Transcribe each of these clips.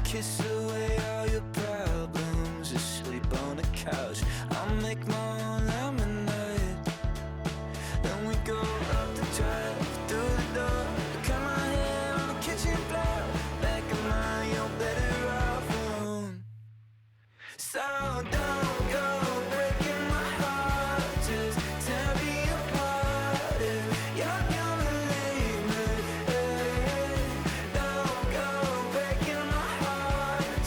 kiss away all your problems, just sleep on the couch. I'll make my own lemonade. Then we go up the drive, through the door, cut my hair on the kitchen floor. Back of mine, you're better off alone. So don't go breaking my heart, just tear me apart if you're gonna leave me. Don't go breaking my heart,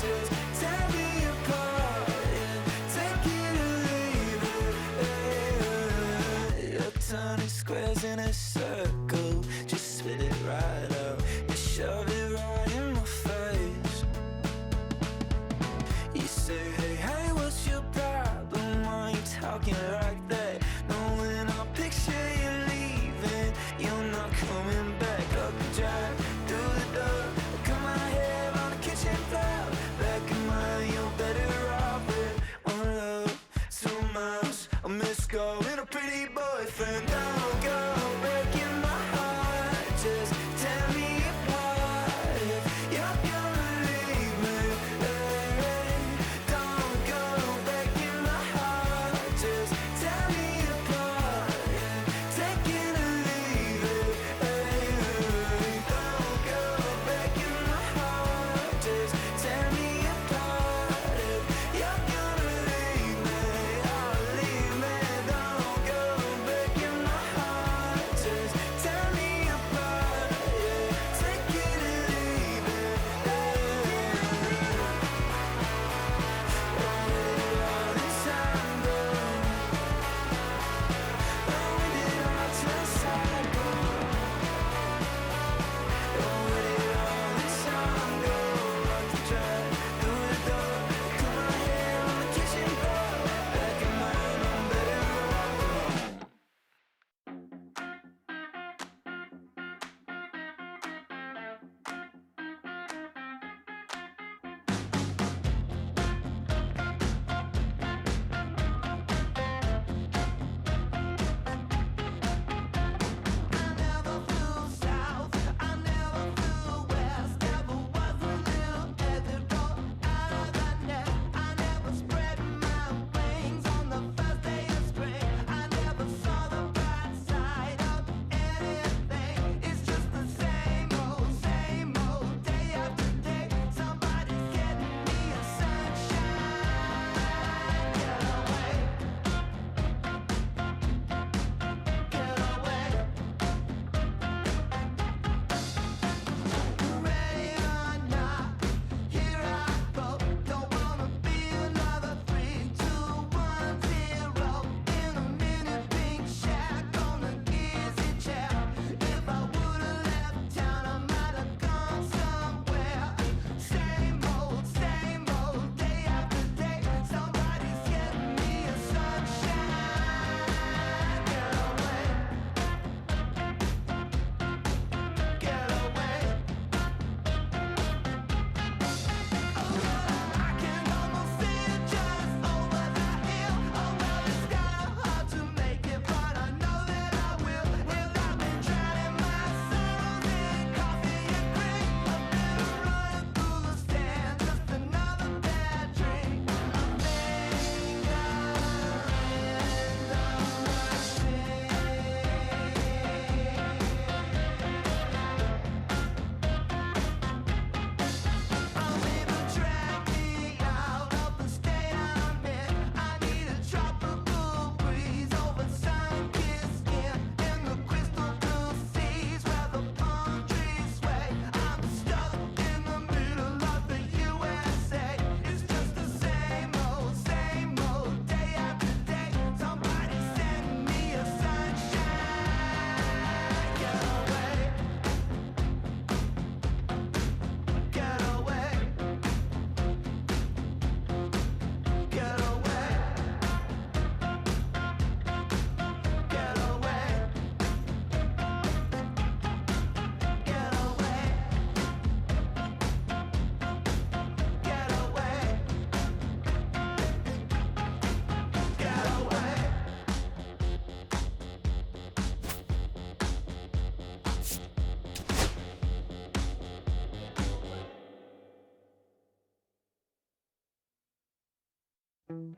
When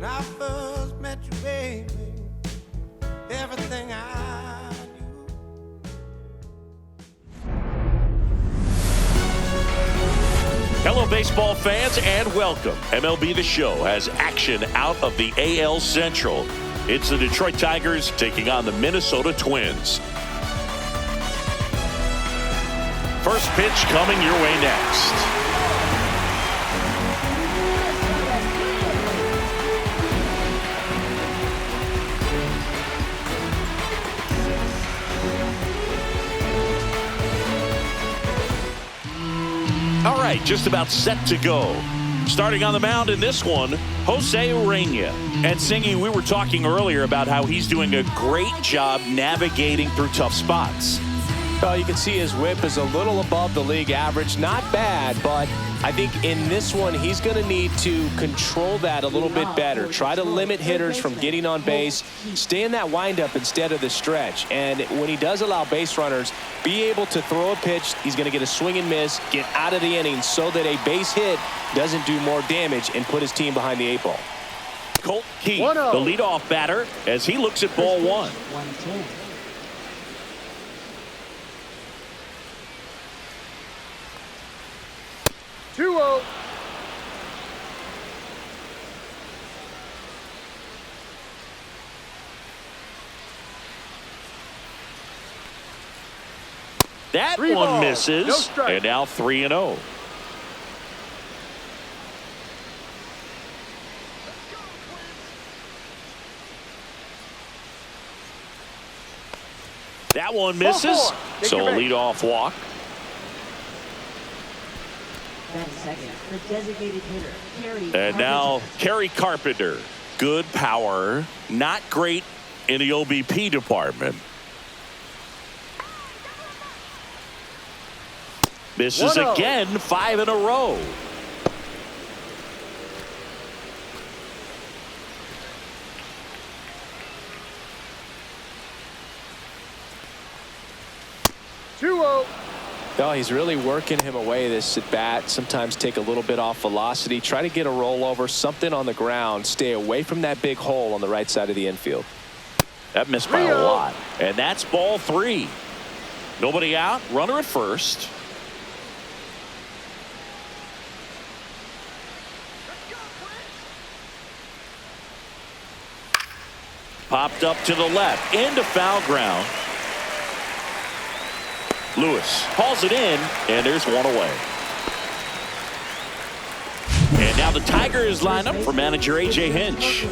I first met you, baby, everything I knew. Hello, baseball fans, and welcome. MLB The Show has action out of the AL Central. It's the Detroit Tigers taking on the Minnesota Twins. First pitch coming your way next. All right, just about set to go. Starting on the mound in this one, Jose Urena. And Singy, we were talking earlier about how he's doing a great job navigating through tough spots. Well, you can see his whip is a little above the league average. Not bad, but I think in this one, he's going to need to control that a little bit better. Try to limit hitters from getting on base. Stay in that windup instead of the stretch. And when he does allow base runners, be able to throw a pitch. He's going to get a swing and miss, get out of the inning so that a base hit doesn't do more damage and put his team behind the 8 ball. Colt Keith, the leadoff batter, as he looks at ball 1. 2-0. That one misses, and now 3-0. That one misses, so a leadoff walk. Second, the designated hitter, and now Kerry Carpenter. Good power, not great in the OBP department. Misses again, 5 in a row. No, he's really working him away this at bat. Sometimes take a little bit off velocity. Try to get a rollover, something on the ground. Stay away from that big hole on the right side of the infield. That missed by a lot. And that's ball 3. Nobody out. Runner at first. Popped up to the left. Into foul ground. Lewis hauls it in, and there's one away. And now the Tigers line up for manager A.J. Hinch.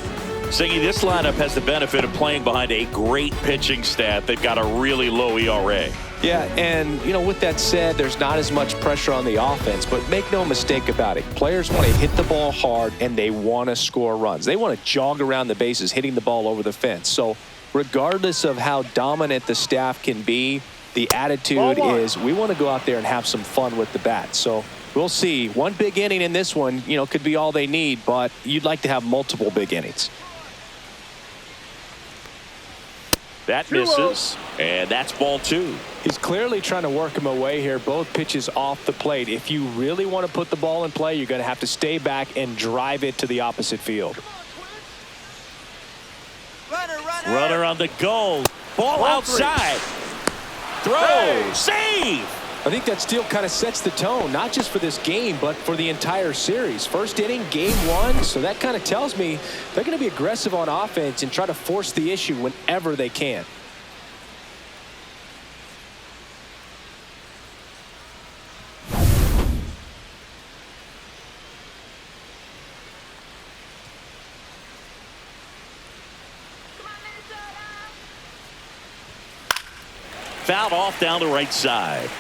Singy, this lineup has the benefit of playing behind a great pitching staff. They've got a really low ERA. Yeah, and, you know, with that said, there's not as much pressure on the offense, but make no mistake about it. Players want to hit the ball hard, and they want to score runs. They want to jog around the bases, hitting the ball over the fence. So regardless of how dominant the staff can be, the attitude is we want to go out there and have some fun with the bat. So we'll see. One big inning in this one, you know, could be all they need, but you'd like to have multiple big innings. That misses, and that's ball 2. He's clearly trying to work him away here. Both pitches off the plate. If you really want to put the ball in play, you're going to have to stay back and drive it to the opposite field. Runner on the go. Ball outside. Throw. Save. I think that steal kind of sets the tone, not just for this game, but for the entire series. First inning, game 1. So that kind of tells me they're going to be aggressive on offense and try to force the issue whenever they can. Fouled off down the right side.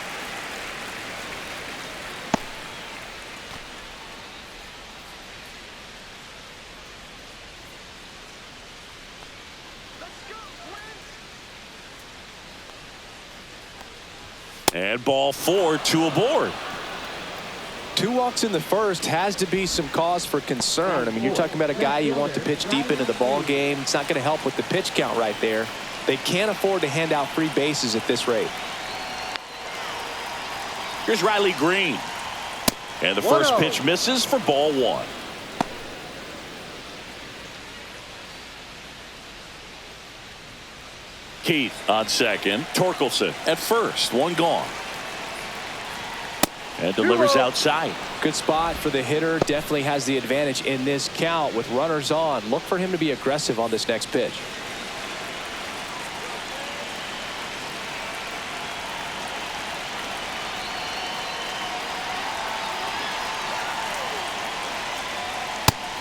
And ball 4, 2 aboard. 2 walks in the first has to be some cause for concern. I mean, you're talking about a guy you want to pitch deep into the ball game. It's not going to help with the pitch count right there. They can't afford to hand out free bases at this rate. Here's Riley Green. And the first pitch misses for ball 1. Keith on second. Torkelson at first. 1 gone. And delivers outside. Good spot for the hitter. Definitely has the advantage in this count with runners on. Look for him to be aggressive on this next pitch.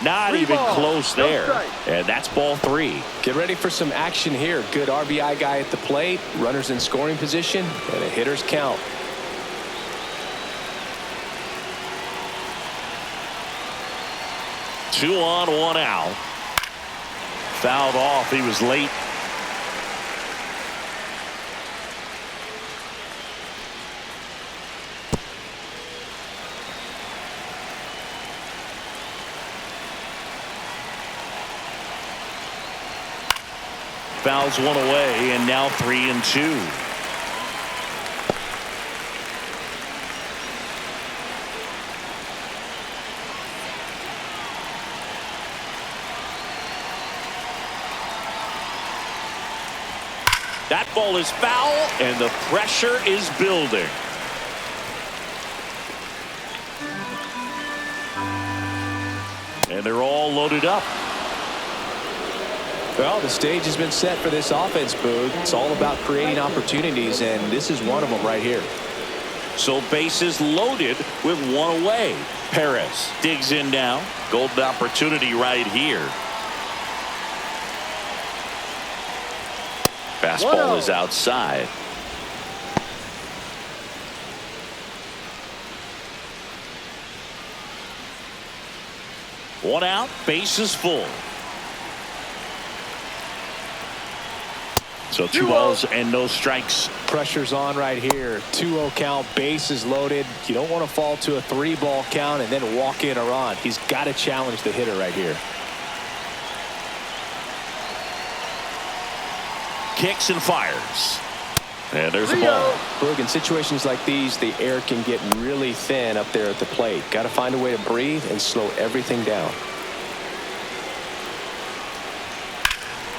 Not even close there. And that's ball 3. Get ready for some action here. Good RBI guy at the plate. Runners in scoring position. And a hitter's count. Two on, 1 out. Fouled off. He was late. Fouls 1 away, and now 3-2. That ball is foul, and the pressure is building. And they're all loaded up. Well, the stage has been set for this offense, Boog. It's all about creating opportunities, and this is one of them right here. So bases loaded with 1 away. Perez digs in now. Golden opportunity right here. Fastball is outside. One out, bases full. So 2 balls and no strikes. Pressure's on right here. 2-0 count, bases loaded. You don't want to fall to a 3-ball count and then walk in a run. He's got to challenge the hitter right here. Kicks and fires. And there's a ball. Boog, in situations like these, the air can get really thin up there at the plate. Got to find a way to breathe and slow everything down.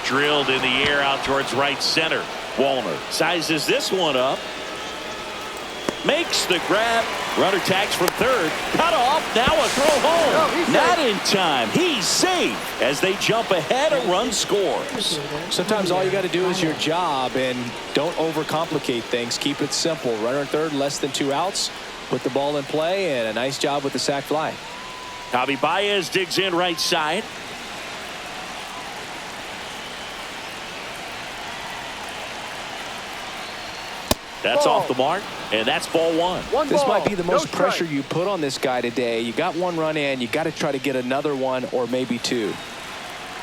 Drilled in the air out towards right center. Wallner sizes this one up. Makes the grab. Runner tags from third. Cut off. Now a throw home. Not in time. He's safe as they jump ahead. A run scores. Sometimes all you got to do is your job and don't overcomplicate things. Keep it simple. Runner at third, less than 2 outs. Put the ball in play, and a nice job with the sac fly. Javi Baez digs in right side. That's off the mark, and that's ball 1. This might be the most pressure you put on this guy today. You got 1 run in. You got to try to get another 1 or maybe 2.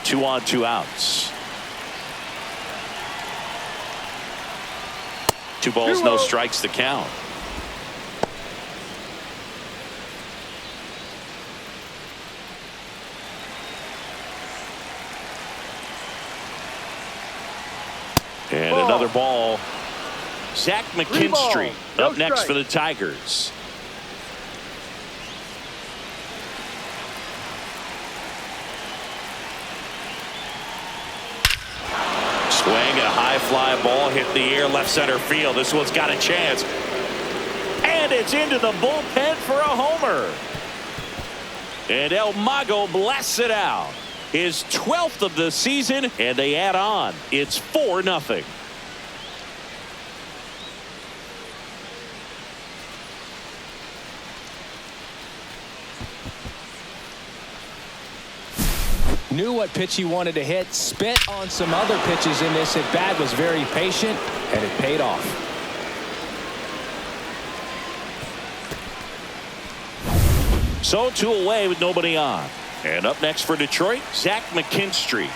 2 on, 2 outs. 2 balls, no strikes to count. And another ball. Zach McKinstry up next for the Tigers. Swing and a high fly ball hit the air left center field. This one's got a chance. And it's into the bullpen for a homer. And El Mago blasts it out. His 12th of the season, and they add on. It's 4-0. Knew what pitch he wanted to hit. Spent on some other pitches in this at bat. Was very patient, and it paid off. So 2 away with nobody on. And up next for Detroit, Zach McKinstry.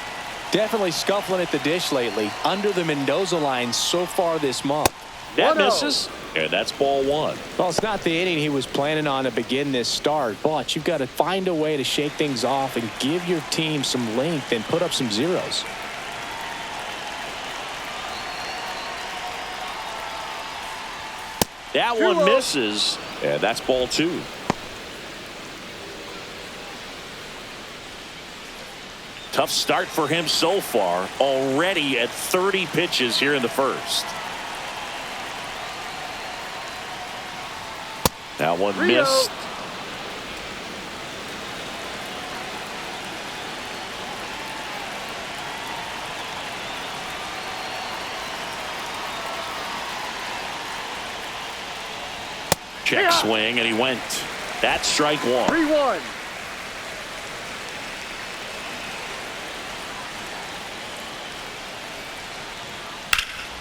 Definitely scuffling at the dish lately. Under the Mendoza line so far this month. That misses. And that's ball one. Well, it's not the inning he was planning on to begin this start, but you've got to find a way to shake things off and give your team some length and put up some zeros. That one misses, and that's ball two. Tough start for him so far, already at 30 pitches here in the first. That one missed. Check swing, and he went. That's strike one. 3-1.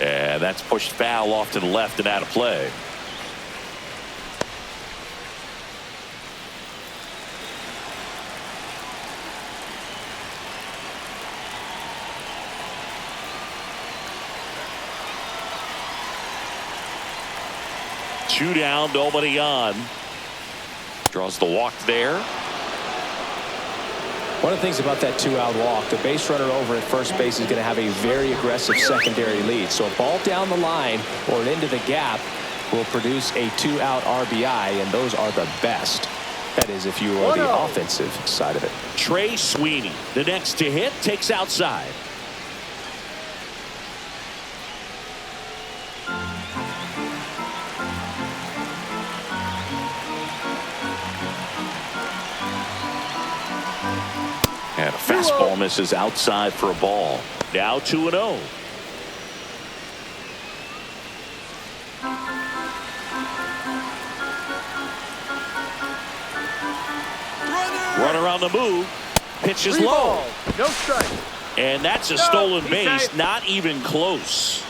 And that's pushed foul off to the left and out of play. Two down, nobody on. Draws the walk there. One of the things about that two-out walk, the base runner over at first base is going to have a very aggressive secondary lead. So a ball down the line or into the gap will produce a two-out RBI, and those are the best. That is, if you are the offensive side of it. Trey Sweeney, the next to hit, takes outside. And a fastball misses outside for a ball. Now 2-0. Runner on the move. Pitch is low. No strike. And that's a stolen base. Not even close.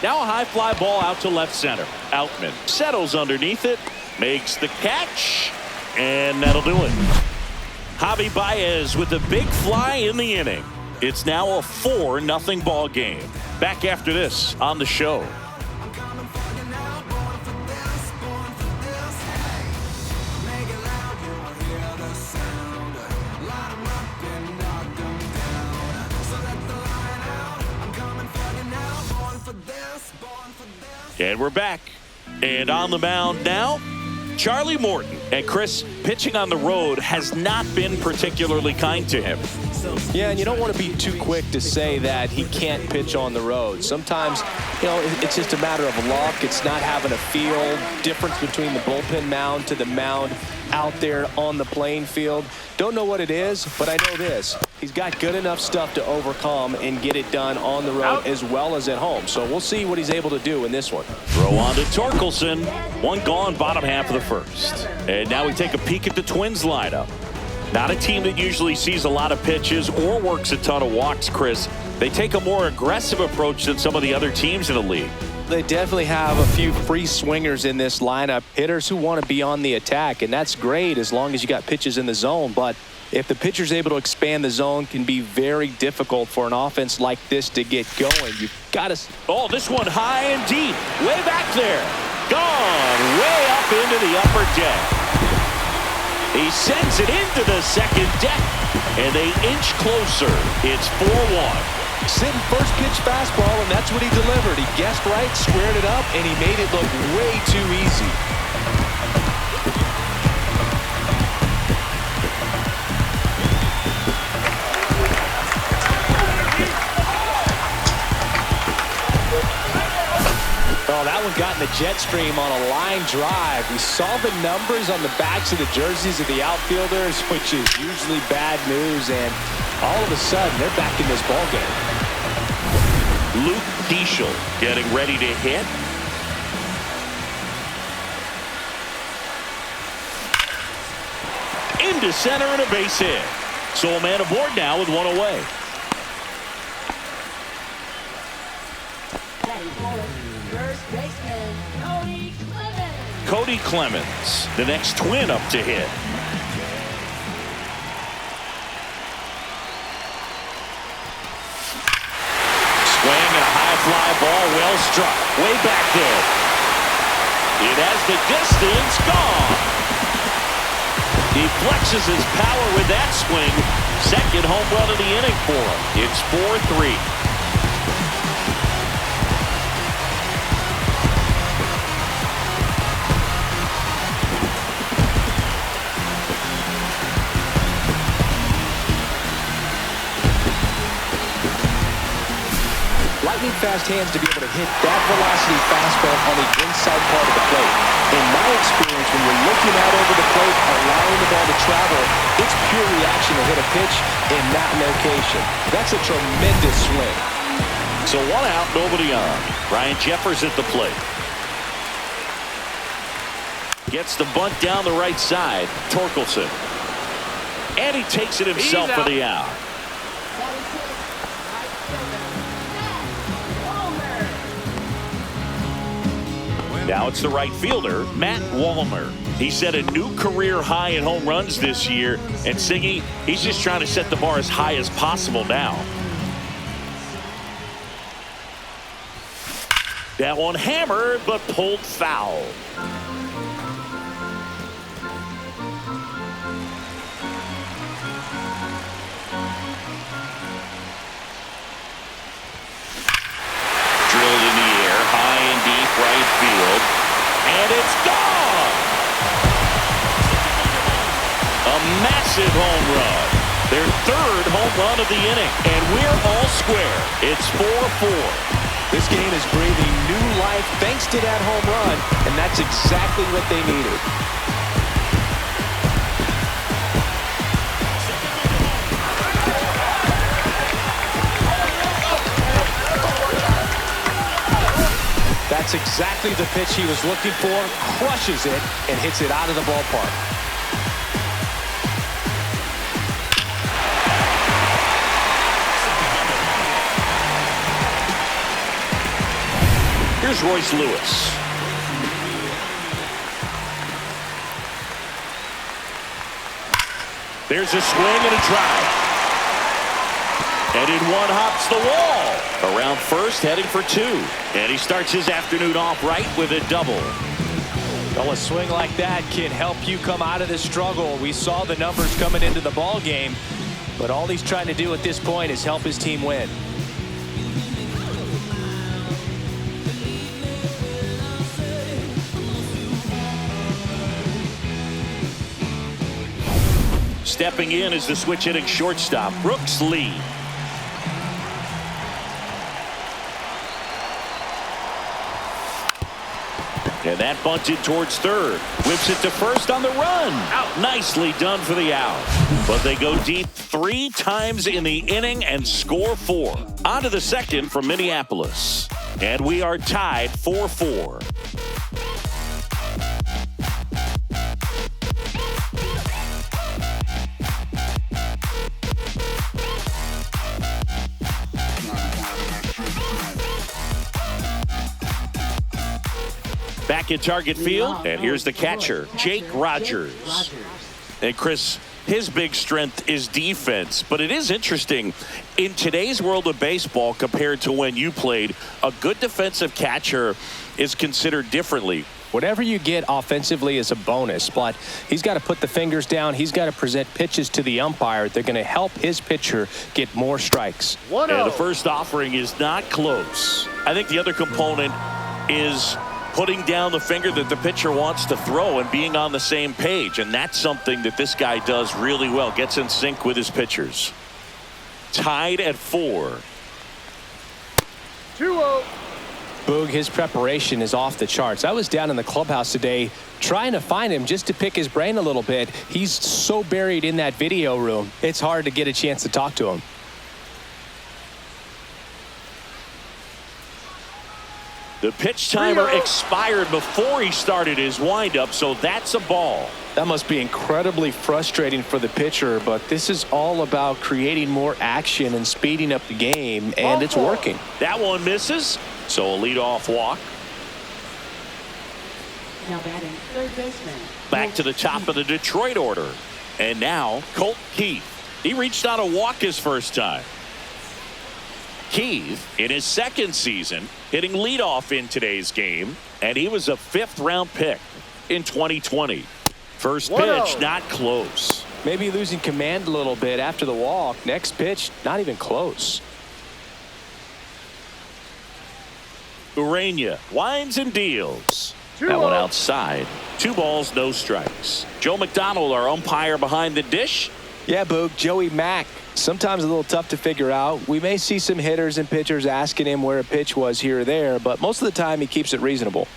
Now a high fly ball out to left center. Outman settles underneath it, makes the catch, and that'll do it. Javi Baez with a big fly in the inning. It's now a 4-0 ball game. Back after this on the show. And we're back. And on the mound now, Charlie Morton. And Chris, pitching on the road has not been particularly kind to him. Yeah, and you don't want to be too quick to say that he can't pitch on the road. Sometimes, you know, it's just a matter of luck. It's not having a feel. Difference between the bullpen mound to the mound out there on the playing field. Don't know what it is, but I know this. He's got good enough stuff to overcome and get it done on the road as well as at home. So we'll see what he's able to do in this one. Throw on to Torkelson. One gone, bottom half of the first. And now we take a peek at the Twins lineup. Not a team that usually sees a lot of pitches or works a ton of walks, Chris. They take a more aggressive approach than some of the other teams in the league. They definitely have a few free swingers in this lineup. Hitters who want to be on the attack, and that's great as long as you got pitches in the zone. But if the pitcher's able to expand the zone, can be very difficult for an offense like this to get going. You've got to... Oh, this one high and deep. Way back there. Gone way up into the upper deck. He sends it into the second deck, and they inch closer. It's 4-1. Sitting first pitch fastball, and that's what he delivered. He guessed right, squared it up, and he made it look way too easy. Oh, that one got in the jet stream on a line drive. We saw the numbers on the backs of the jerseys of the outfielders, which is usually bad news, and all of a sudden, they're back in this ball game. Luke Diesel getting ready to hit. Into center and a base hit. So a man aboard now with one away. First baseman, Tony Kling. Cody Clemens, the next twin up to hit. Swing and a high fly ball, well struck, way back there. It has the distance, gone. He flexes his power with that swing. Second home run of the inning for him. It's 4-3. Lightning fast hands to be able to hit that velocity fastball on the inside part of the plate. In my experience, when you're looking out over the plate, allowing the ball to travel, it's pure reaction to hit a pitch in that location. That's a tremendous swing. So 1 out, nobody on. Ryan Jeffers at the plate. Gets the bunt down the right side. Torkelson. And he takes it himself for the out. Now it's the right fielder, Matt Wallner. He set a new career high in home runs this year. And Siggy, he's just trying to set the bar as high as possible now. That one hammered, but pulled foul. Drilled in the air, high and deep right field. And it's gone! A massive home run. Their third home run of the inning. And we're all square. It's 4-4. This game is breathing new life thanks to that home run, and that's exactly what they needed. That's exactly the pitch he was looking for, crushes it, and hits it out of the ballpark. Here's Royce Lewis. There's a swing and a drive. And in one hops the wall. Around first, heading for 2. And he starts his afternoon off right with a double. Well, a swing like that can help you come out of the struggle. We saw the numbers coming into the ball game, but all he's trying to do at this point is help his team win. Stepping in is the switch hitting shortstop, Brooks Lee. And that bunted towards third. Whips it to first on the run. Out. Nicely done for the out. But they go deep 3 times in the inning and score 4. On to the second from Minneapolis. And we are tied 4-4. Back at Target Field, and here's the catcher, Jake Rogers. And Chris, his big strength is defense, but it is interesting. In today's world of baseball, compared to when you played, a good defensive catcher is considered differently. Whatever you get offensively is a bonus, but he's got to put the fingers down. He's got to present pitches to the umpire. They're going to help his pitcher get more strikes. And the first offering is not close. I think the other component is putting down the finger that the pitcher wants to throw and being on the same page. And that's something that this guy does really well. Gets in sync with his pitchers. Tied at 4. 2-0. Boog, his preparation is off the charts. I was down in the clubhouse today trying to find him just to pick his brain a little bit. He's so buried in that video room, it's hard to get a chance to talk to him. The pitch timer expired before he started his windup, so that's a ball. That must be incredibly frustrating for the pitcher, but this is all about creating more action and speeding up the game, and it's working. That one misses, so a leadoff walk. Now batting third baseman. Back to the top of the Detroit order. And now, Colt Keith. He reached out a walk his first time. Keith, in his second season, hitting leadoff in today's game, and he was a 5th-round pick in 2020. First pitch, not close. Maybe losing command a little bit after the walk. Next pitch, not even close. Urena winds and deals. That one outside. 2 balls, no strikes. Joe McDonald, our umpire behind the dish. Yeah, Boog, Joey Mack. Sometimes a little tough to figure out. We may see some hitters and pitchers asking him where a pitch was here or there, but most of the time he keeps it reasonable.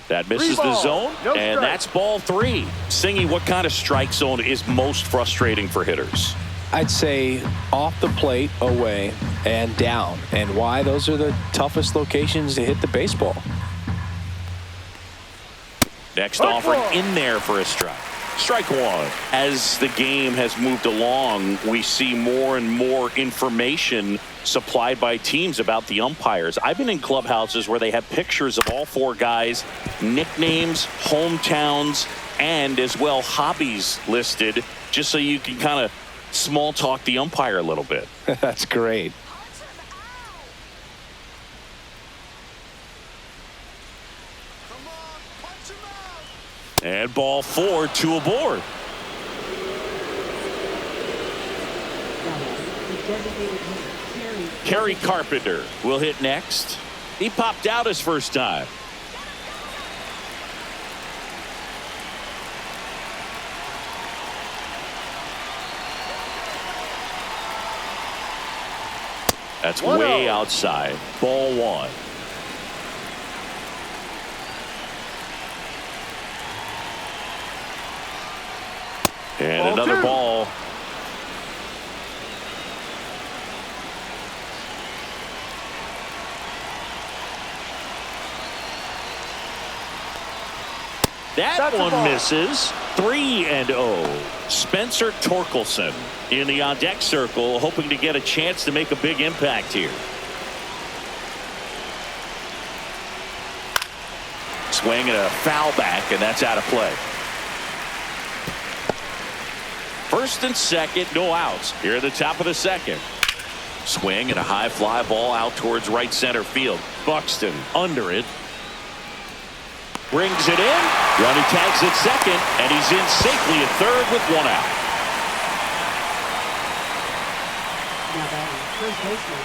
That misses the zone, and that's ball 3. Singy, what kind of strike zone is most frustrating for hitters? I'd say off the plate, away, and down. And why? Those are the toughest locations to hit the baseball. Next offering in there for a strike. Strike 1. As the game has moved along, we see more and more information supplied by teams about the umpires. I've been in clubhouses where they have pictures of all 4 guys, nicknames, hometowns, and as well hobbies listed, just so you can kind of small talk the umpire a little bit. That's great. And ball 4, 2 aboard. Kerry Carpenter will hit next. He popped out his first time. That's way outside. Ball 1. And another ball. That one misses. 3-0. Spencer Torkelson in the on-deck circle, hoping to get a chance to make a big impact here. Swing and a foul back, and that's out of play. First and second, no outs. Here at the top of the second. Swing and a high fly ball out towards right center field. Buxton under it. Brings it in. Runner tags at second, and he's in safely at third with 1 out. Now batting first baseman,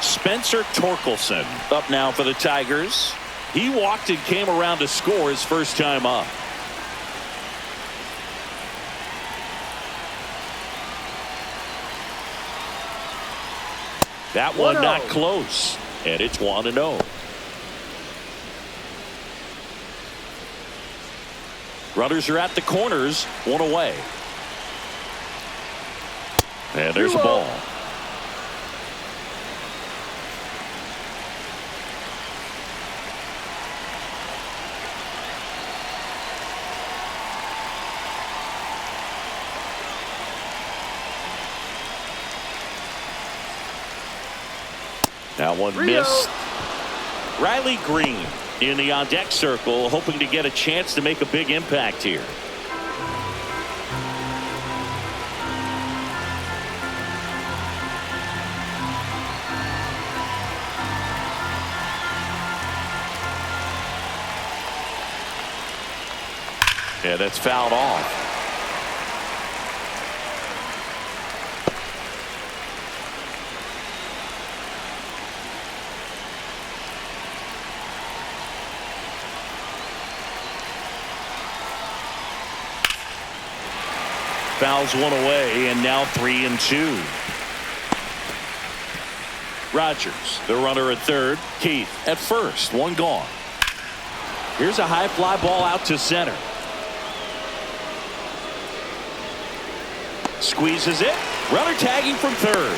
Spencer Torkelson up now for the Tigers. He walked and came around to score his first time up. That one not close, and it's 1-0. Runners are at the corners, 1 away. And there's a ball. That one missed. Riley Green in the on-deck circle, hoping to get a chance to make a big impact here. Yeah, that's fouled off. Fouls 1 away, and now 3-2. Rogers, the runner at third. Keith at first, 1 gone. Here's a high fly ball out to center. Squeezes it. Runner tagging from third.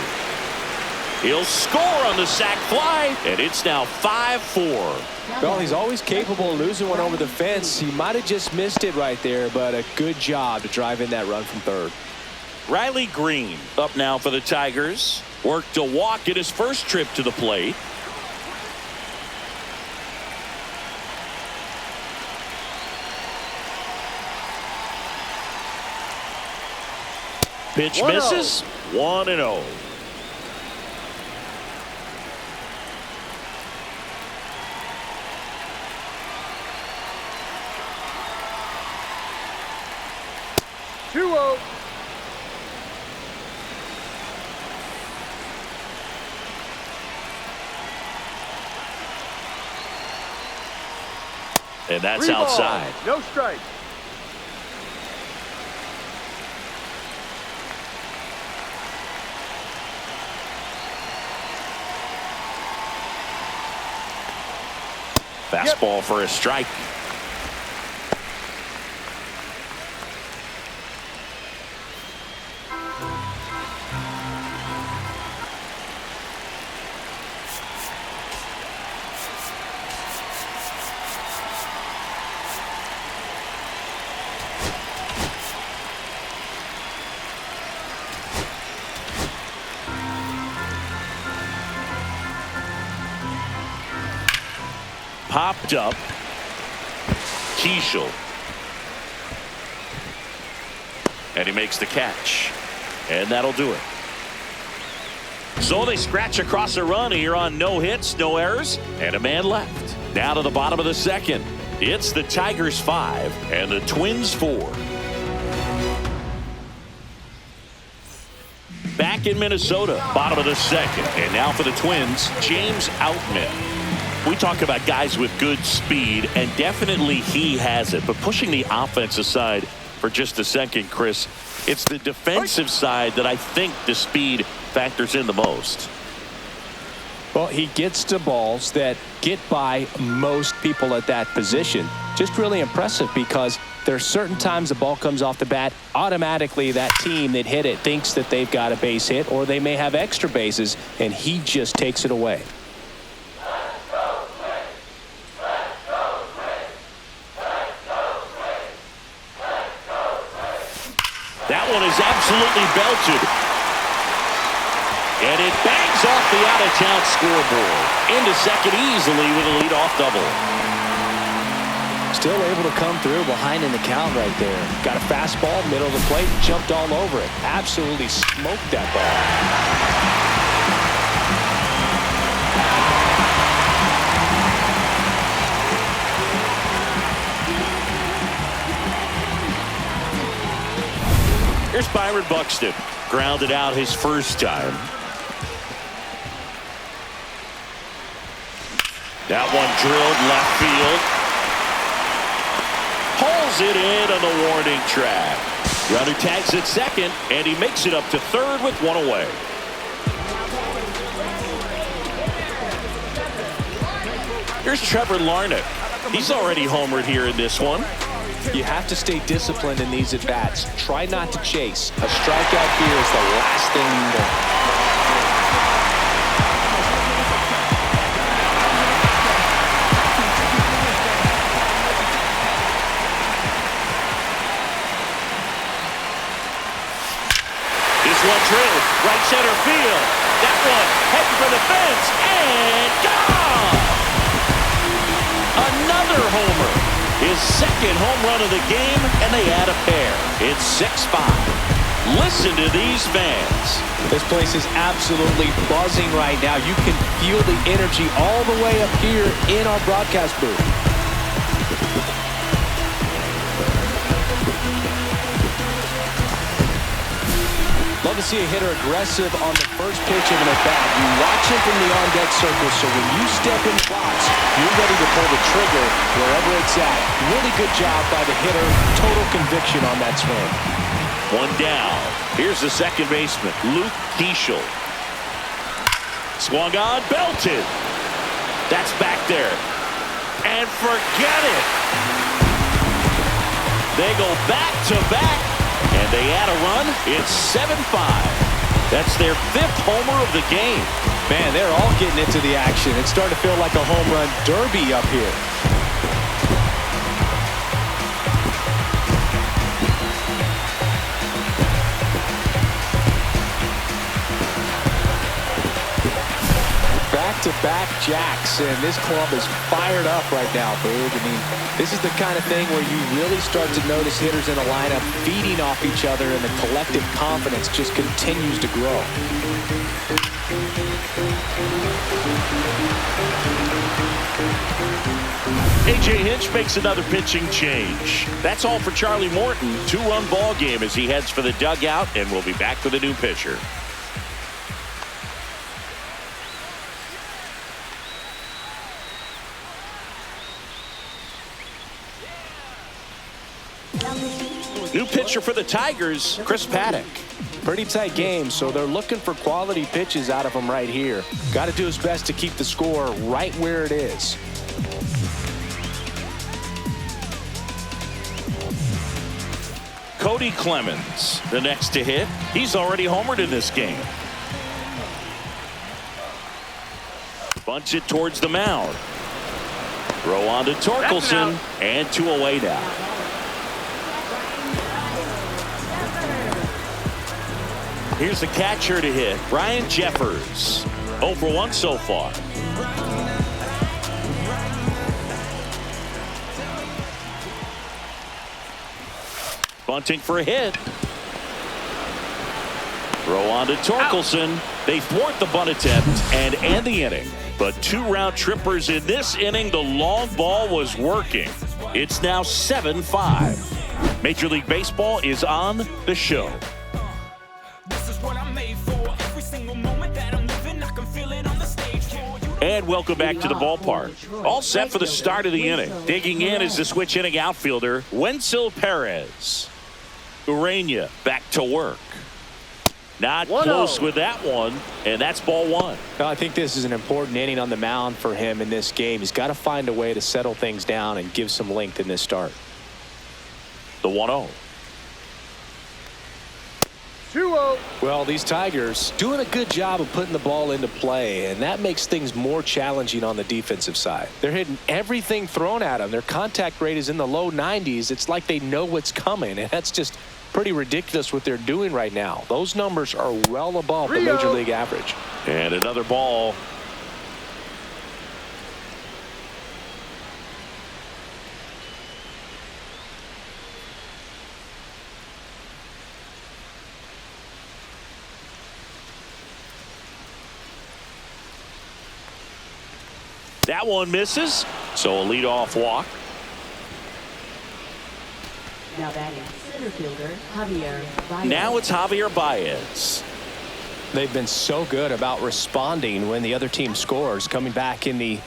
He'll score on the sac fly, and it's now 5-4. Well, he's always capable of losing one over the fence. He might have just missed it right there, but a good job to drive in that run from third. Riley Green up now for the Tigers. Worked a walk at his first trip to the plate. Pitch misses. 1-0. And that's 3 balls, outside. no strikes. Fastball for a strike. Popped up. Keishel. And he makes the catch. And that'll do it. So they scratch across a run here on no hits, no errors, and a man left. Now to the bottom of the second. It's the Tigers 5 and the Twins 4. Back in Minnesota, bottom of the second. And now for the Twins, James Outman. We talk about guys with good speed, and definitely he has it. But pushing the offense aside for just a second, Chris, it's the defensive side that I think the speed factors in the most. Well, he gets to balls that get by most people at that position. Just really impressive because there are certain times the ball comes off the bat, automatically that team that hit it thinks that they've got a base hit or they may have extra bases, and he just takes it away. That one is absolutely belted. And it bangs off the out-of-town scoreboard. Into second easily with a leadoff double. Still able to come through behind in the count right there. Got a fastball, middle of the plate, jumped all over it. Absolutely smoked that ball. Here's Byron Buxton. Grounded out his first time. That one drilled left field. Pulls it in on the warning track. Runner tags at second, and he makes it up to third with one away. Here's Trevor Larnach. He's already homered here in this one. You have to stay disciplined in these at-bats. Try not to chase. A strikeout here is the last thing you want. This one drilled right center field. That one heading for the fence and gone. Another homer. His second home run of the game, and they add a pair. It's 6-5. Listen to these fans. This place is absolutely buzzing right now. You can feel the energy all the way up here in our broadcast booth. Love to see a hitter aggressive on the first pitch of an at-bat. You watch him from the on-deck circle, so when you step in the box, you're ready to pull the trigger wherever it's at. Really good job by the hitter. Total conviction on that swing. One down. Here's the second baseman, Luke Keishel. Swung on, belted. That's back there. And forget it. They go back-to-back. And they add a run. It's 7-5. That's their 5th homer of the game. Man, they're all getting into the action. It's starting to feel like a home run derby up here. back-to-back jacks, and this club is fired up right now, Boog. I mean, this is the kind of thing where you really start to notice hitters in a lineup feeding off each other, and the collective confidence just continues to grow. A.J. Hinch makes another pitching change. That's all for Charlie Morton. 2-run ball game as he heads for the dugout, and we'll be back with a new pitcher. New pitcher for the Tigers, Chris Paddock. Pretty tight game, so they're looking for quality pitches out of him right here. Got to do his best to keep the score right where it is. Cody Clemens, the next to hit. He's already homered in this game. Bunts it towards the mound. Throw on to Torkelson, and 2 away now. Here's the catcher to hit, Brian Jeffers. 0 for 1 so far. Bunting for a hit. Throw on to Torkelson. They thwart the bunt attempt and end the inning. But 2 round trippers in this inning. The long ball was working. It's now 7-5. Major League Baseball is on the show. And welcome back to the ballpark. All set for the start of the inning. Digging in is the switch inning outfielder, Wenzel Perez. Urena back to work. Not close with that one, and that's ball 1. I think this is an important inning on the mound for him in this game. He's got to find a way to settle things down and give some length in this start. The 1-0. 2-0. Well, these Tigers doing a good job of putting the ball into play, and that makes things more challenging on the defensive side. They're hitting everything thrown at them. Their contact rate is in the low 90s. It's like they know what's coming, and that's just pretty ridiculous what they're doing right now. Those numbers are well above the major league average. And another ball. That one misses, so a leadoff walk. Now batting center fielder Javier Baez. Now it's Javier Baez. They've been so good about responding when the other team scores, coming back in the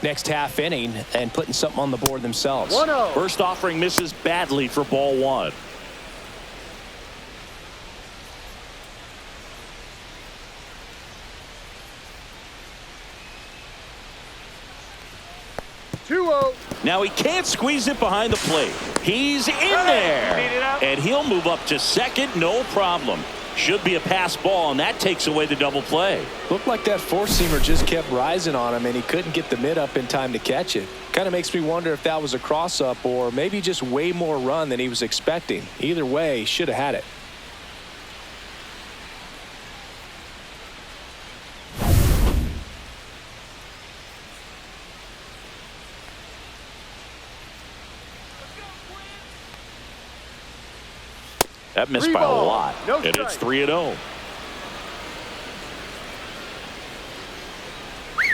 next half inning and putting something on the board themselves. 1-0. First offering misses badly for ball 1. Now he can't squeeze it behind the plate. He's in there. And he'll move up to second, no problem. Should be a pass ball, and that takes away the double play. Looked like that four-seamer just kept rising on him, and he couldn't get the mid up in time to catch it. Kind of makes me wonder if that was a cross-up or maybe just way more run than he was expecting. Either way, he should have had it. That missed by a lot, and it's 3-0.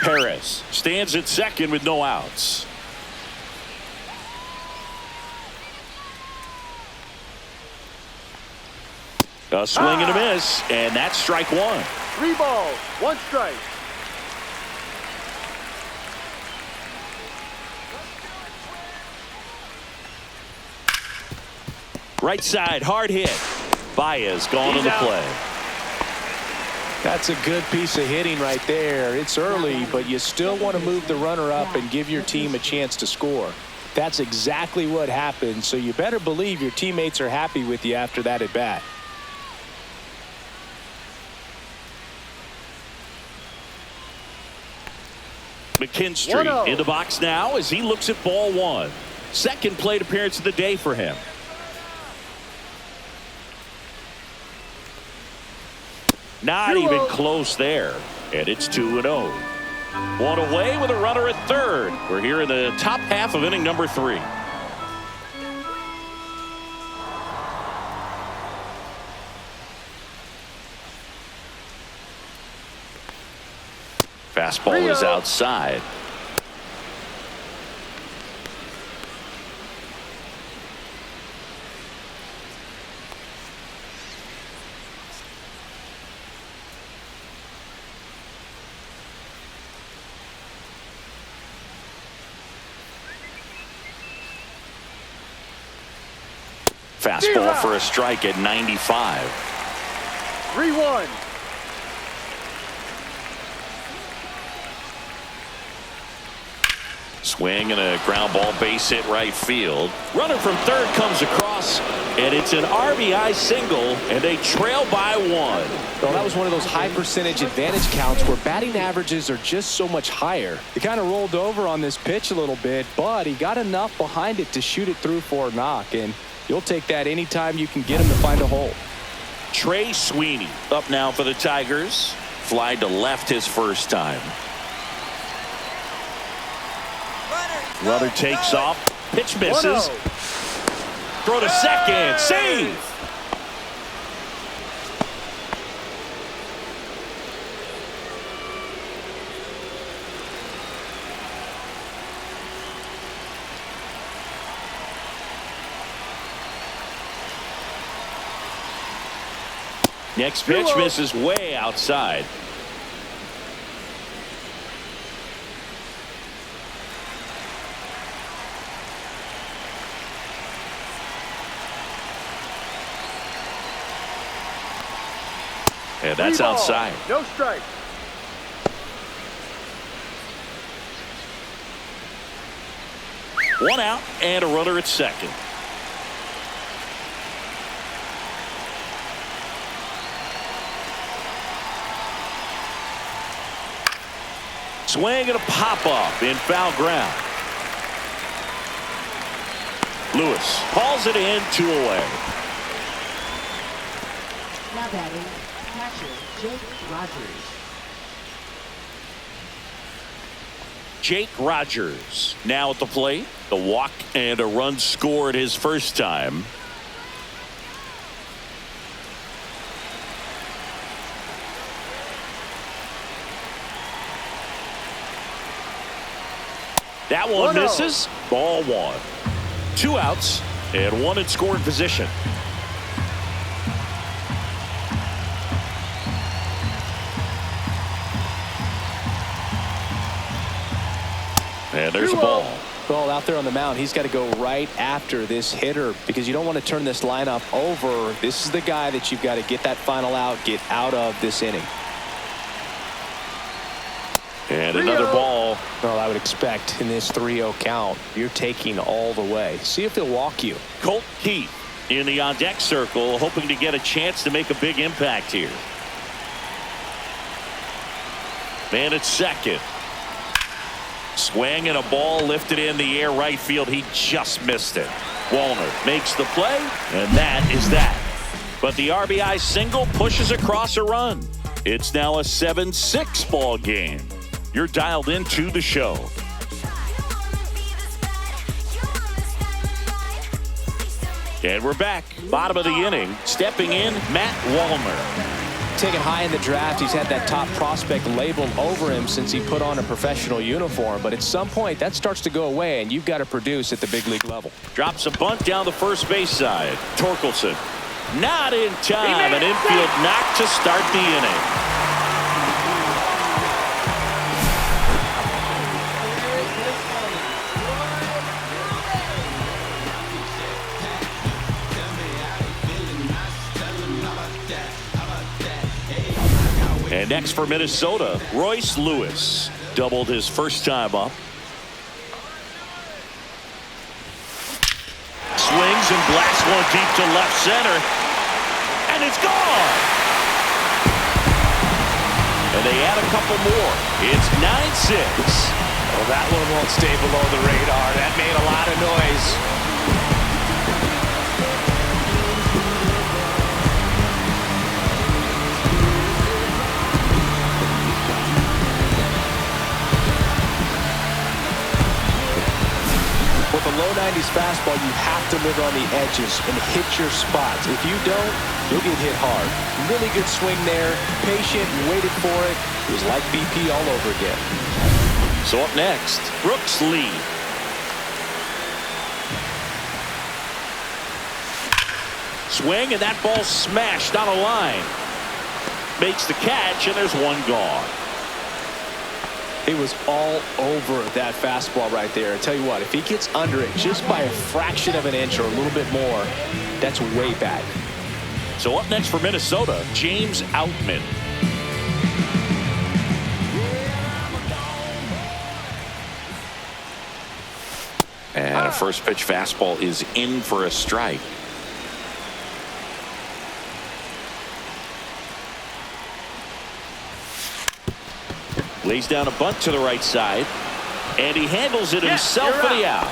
Perez stands at second with no outs. A swing and a miss, and that's strike 1. 3 balls, 1 strike. Right side, hard hit. Baez gone on the play. That's a good piece of hitting right there. It's early, but you still want to move the runner up and give your team a chance to score. That's exactly what happened, so you better believe your teammates are happy with you after that at bat. McKinstry in the box now as he looks at ball 1. Second plate appearance of the day for him. Not even close there, and it's 2-0. One away with a runner at third. We're here in the top half of inning number 3. Fastball is outside. Fastball for a strike at 95. 3-1. Swing and a ground ball, base hit right field. Runner from third comes across, and it's an RBI single, and they trail by 1. Well, that was one of those high percentage advantage counts where batting averages are just so much higher. He kind of rolled over on this pitch a little bit, but he got enough behind it to shoot it through for a knock, and you'll take that anytime you can get him to find a hole. Trey Sweeney up now for the Tigers. Fly to left his first time. Runner takes off. Pitch misses. Throw to second. Save. Next pitch misses way outside. And that's outside. No strike. One out and a runner at second. Swing and a pop-up in foul ground. Lewis hauls it in, 2 away. Now batting, catcher Jake Rogers. Jake Rogers now at the plate. The walk and a run scored his first time. That one misses. Ball 1. 2 outs and 1 in scoring position. And there's a ball. Well, out there on the mound, he's got to go right after this hitter because you don't want to turn this lineup over. This is the guy that you've got to get that final out, get out of this inning. And another ball. Well, I would expect in this 3-0 count, you're taking all the way. See if he'll walk you. Colt Keith in the on-deck circle, hoping to get a chance to make a big impact here. Man at second. Swing and a ball lifted in the air right field. He just missed it. Wallner makes the play, and that is that. But the RBI single pushes across a run. It's now a 7-6 ball game. You're dialed into the show. And we're back. Bottom of the inning. Stepping in, Matt Wallner. Taken high in the draft, he's had that top prospect label over him since he put on a professional uniform. But at some point, that starts to go away, and you've got to produce at the big league level. Drops a bunt down the first base side. Torkelson not in time. An infield knock to start the inning. And next for Minnesota, Royce Lewis doubled his first time up. Swings and blasts one deep to left center. And it's gone. And they add a couple more. It's 9-6. Well, that one won't stay below the radar. That made a lot of noise. 90s fastball, you have to live on the edges and hit your spots. If you don't, you'll get hit hard. Really good swing there. Patient, waited for it. It was like BP all over again. So up next, Brooks Lee. Swing, and that ball smashed on a line. Makes the catch, and there's one gone. He was all over that fastball right there. I tell you what, if he gets under it just by a fraction of an inch or a little bit more, that's way back. So up next for Minnesota, James Outman. And a first pitch fastball is in for a strike. Lays down a bunt to the right side, and he handles it himself for the out.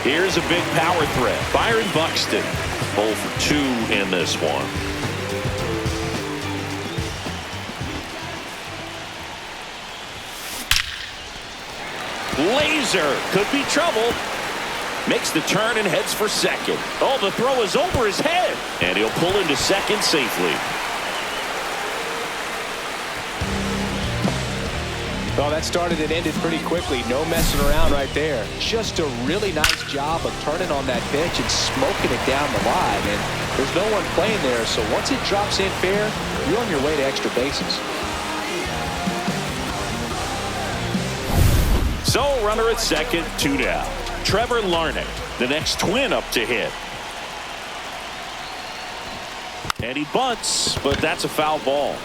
Here's a big power threat. Byron Buxton, 0 for 2 in this one. Laser could be trouble. Makes the turn and heads for second. Oh, the throw is over his head, and he'll pull into second safely. Oh, that started and ended pretty quickly. No messing around right there. Just a really nice job of turning on that pitch and smoking it down the line. And there's no one playing there, so once it drops in fair, you're on your way to extra bases. So, runner at second, 2 down. Trevor Larnach, the next Twin up to hit. And he bunts, but that's a foul ball.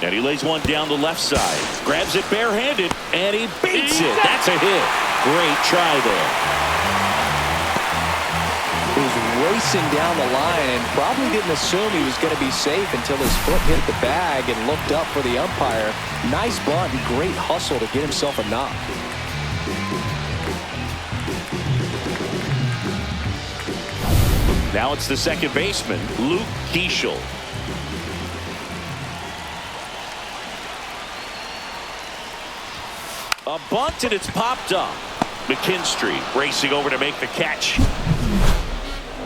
And he lays one down the left side. Grabs it barehanded, and he beats it. That's a hit. Great try there. He was racing down the line and probably didn't assume he was going to be safe until his foot hit the bag and looked up for the umpire. Nice bunt and great hustle to get himself a knock. Now it's the second baseman, Luke Keeschel. A bunt, and it's popped up. McKinstry racing over to make the catch.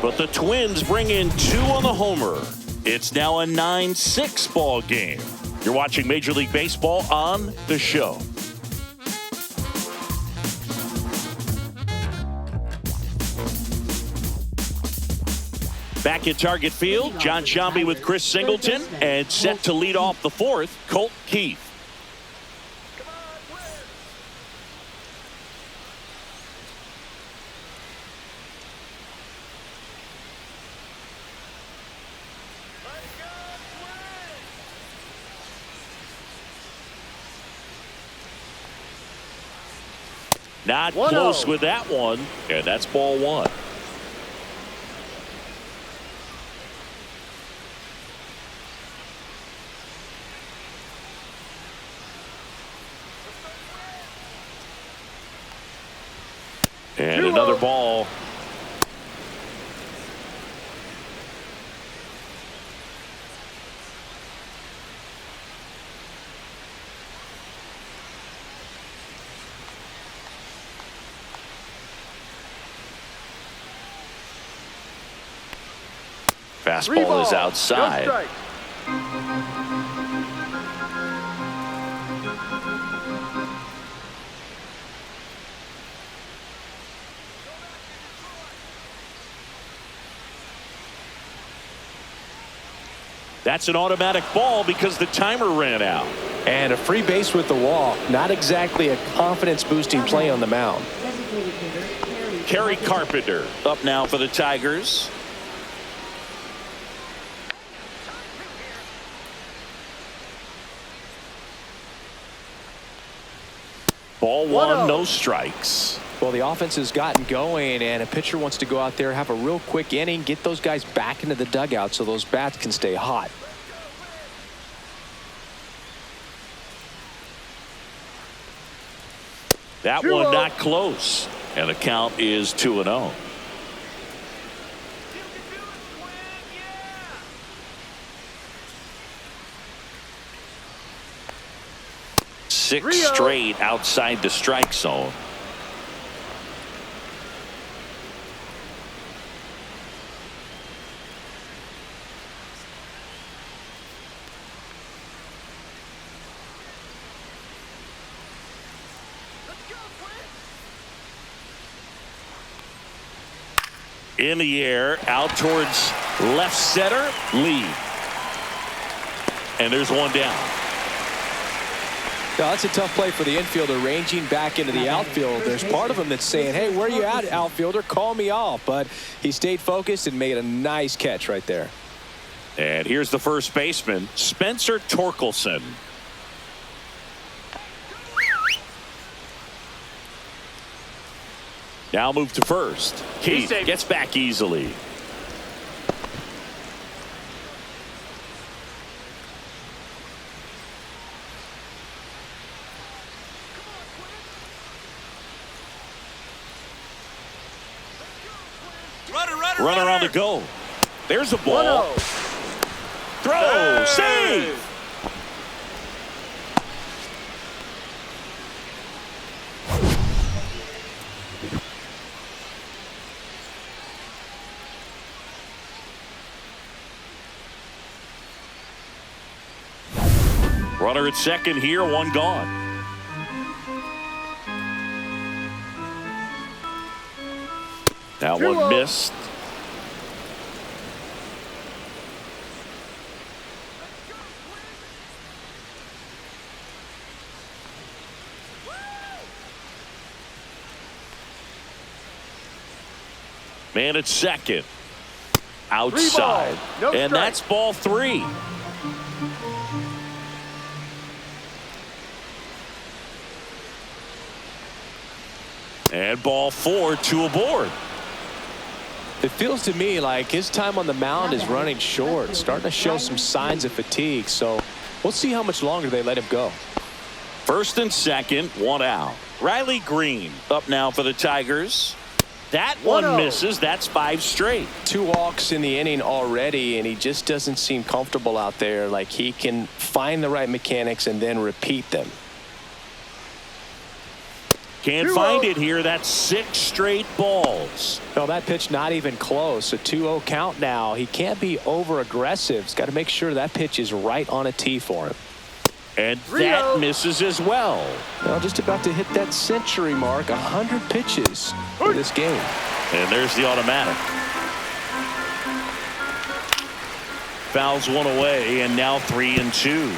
But the Twins bring in 2 on the homer. It's now a 9-6 ball game. You're watching Major League Baseball on The Show. Back at Target Field, John Sciambi with Chris Singleton, and set to lead off the 4th, Colt Keith. Not close with that one, and that's ball 1. And another ball. Fastball is outside. That's an automatic ball because the timer ran out. And a free base with the wall. Not exactly a confidence-boosting play on the mound. Kerry Carpenter up now for the Tigers. Ball 1, no strikes. Well, the offense has gotten going, and a pitcher wants to go out there, have a real quick inning, get those guys back into the dugout so those bats can stay hot. That 2-0. one not close. And the count is 2-0. Six 3-0. straight outside the strike zone. In the air, out towards left center, Lee. And there's one down. No, that's a tough play for the infielder, ranging back into the outfield. There's part of him that's saying, hey, where you at, outfielder? Call me off. But he stayed focused and made a nice catch right there. And here's the first baseman, Spencer Torkelson. Now move to first. Keith gets back easily. Runner on the go. There's a ball. 1-0. Throw. Save. Runner at second here, one gone. That 2-0. one missed. Man at second. Outside. No and strike. that's ball 3. And ball 4, 2 aboard. It feels to me like his time on the mound is running short, starting to show some signs of fatigue. So we'll see how much longer they let him go. First and second, one out. Riley Green up now for the Tigers. That one 1-0. misses. That's 5 straight. 2 walks in the inning already, and he just doesn't seem comfortable out there. Like he can find the right mechanics and then repeat them. Can't 2-0. find it here. That's 6 straight balls. No, that pitch not even close. A 2-0 count now. He can't be over aggressive. He's got to make sure that pitch is right on a tee for him. And 3-0. that misses as well. Now just about to hit that century mark. 100 pitches for this game. And there's the automatic. Fouls one away, and now 3-2.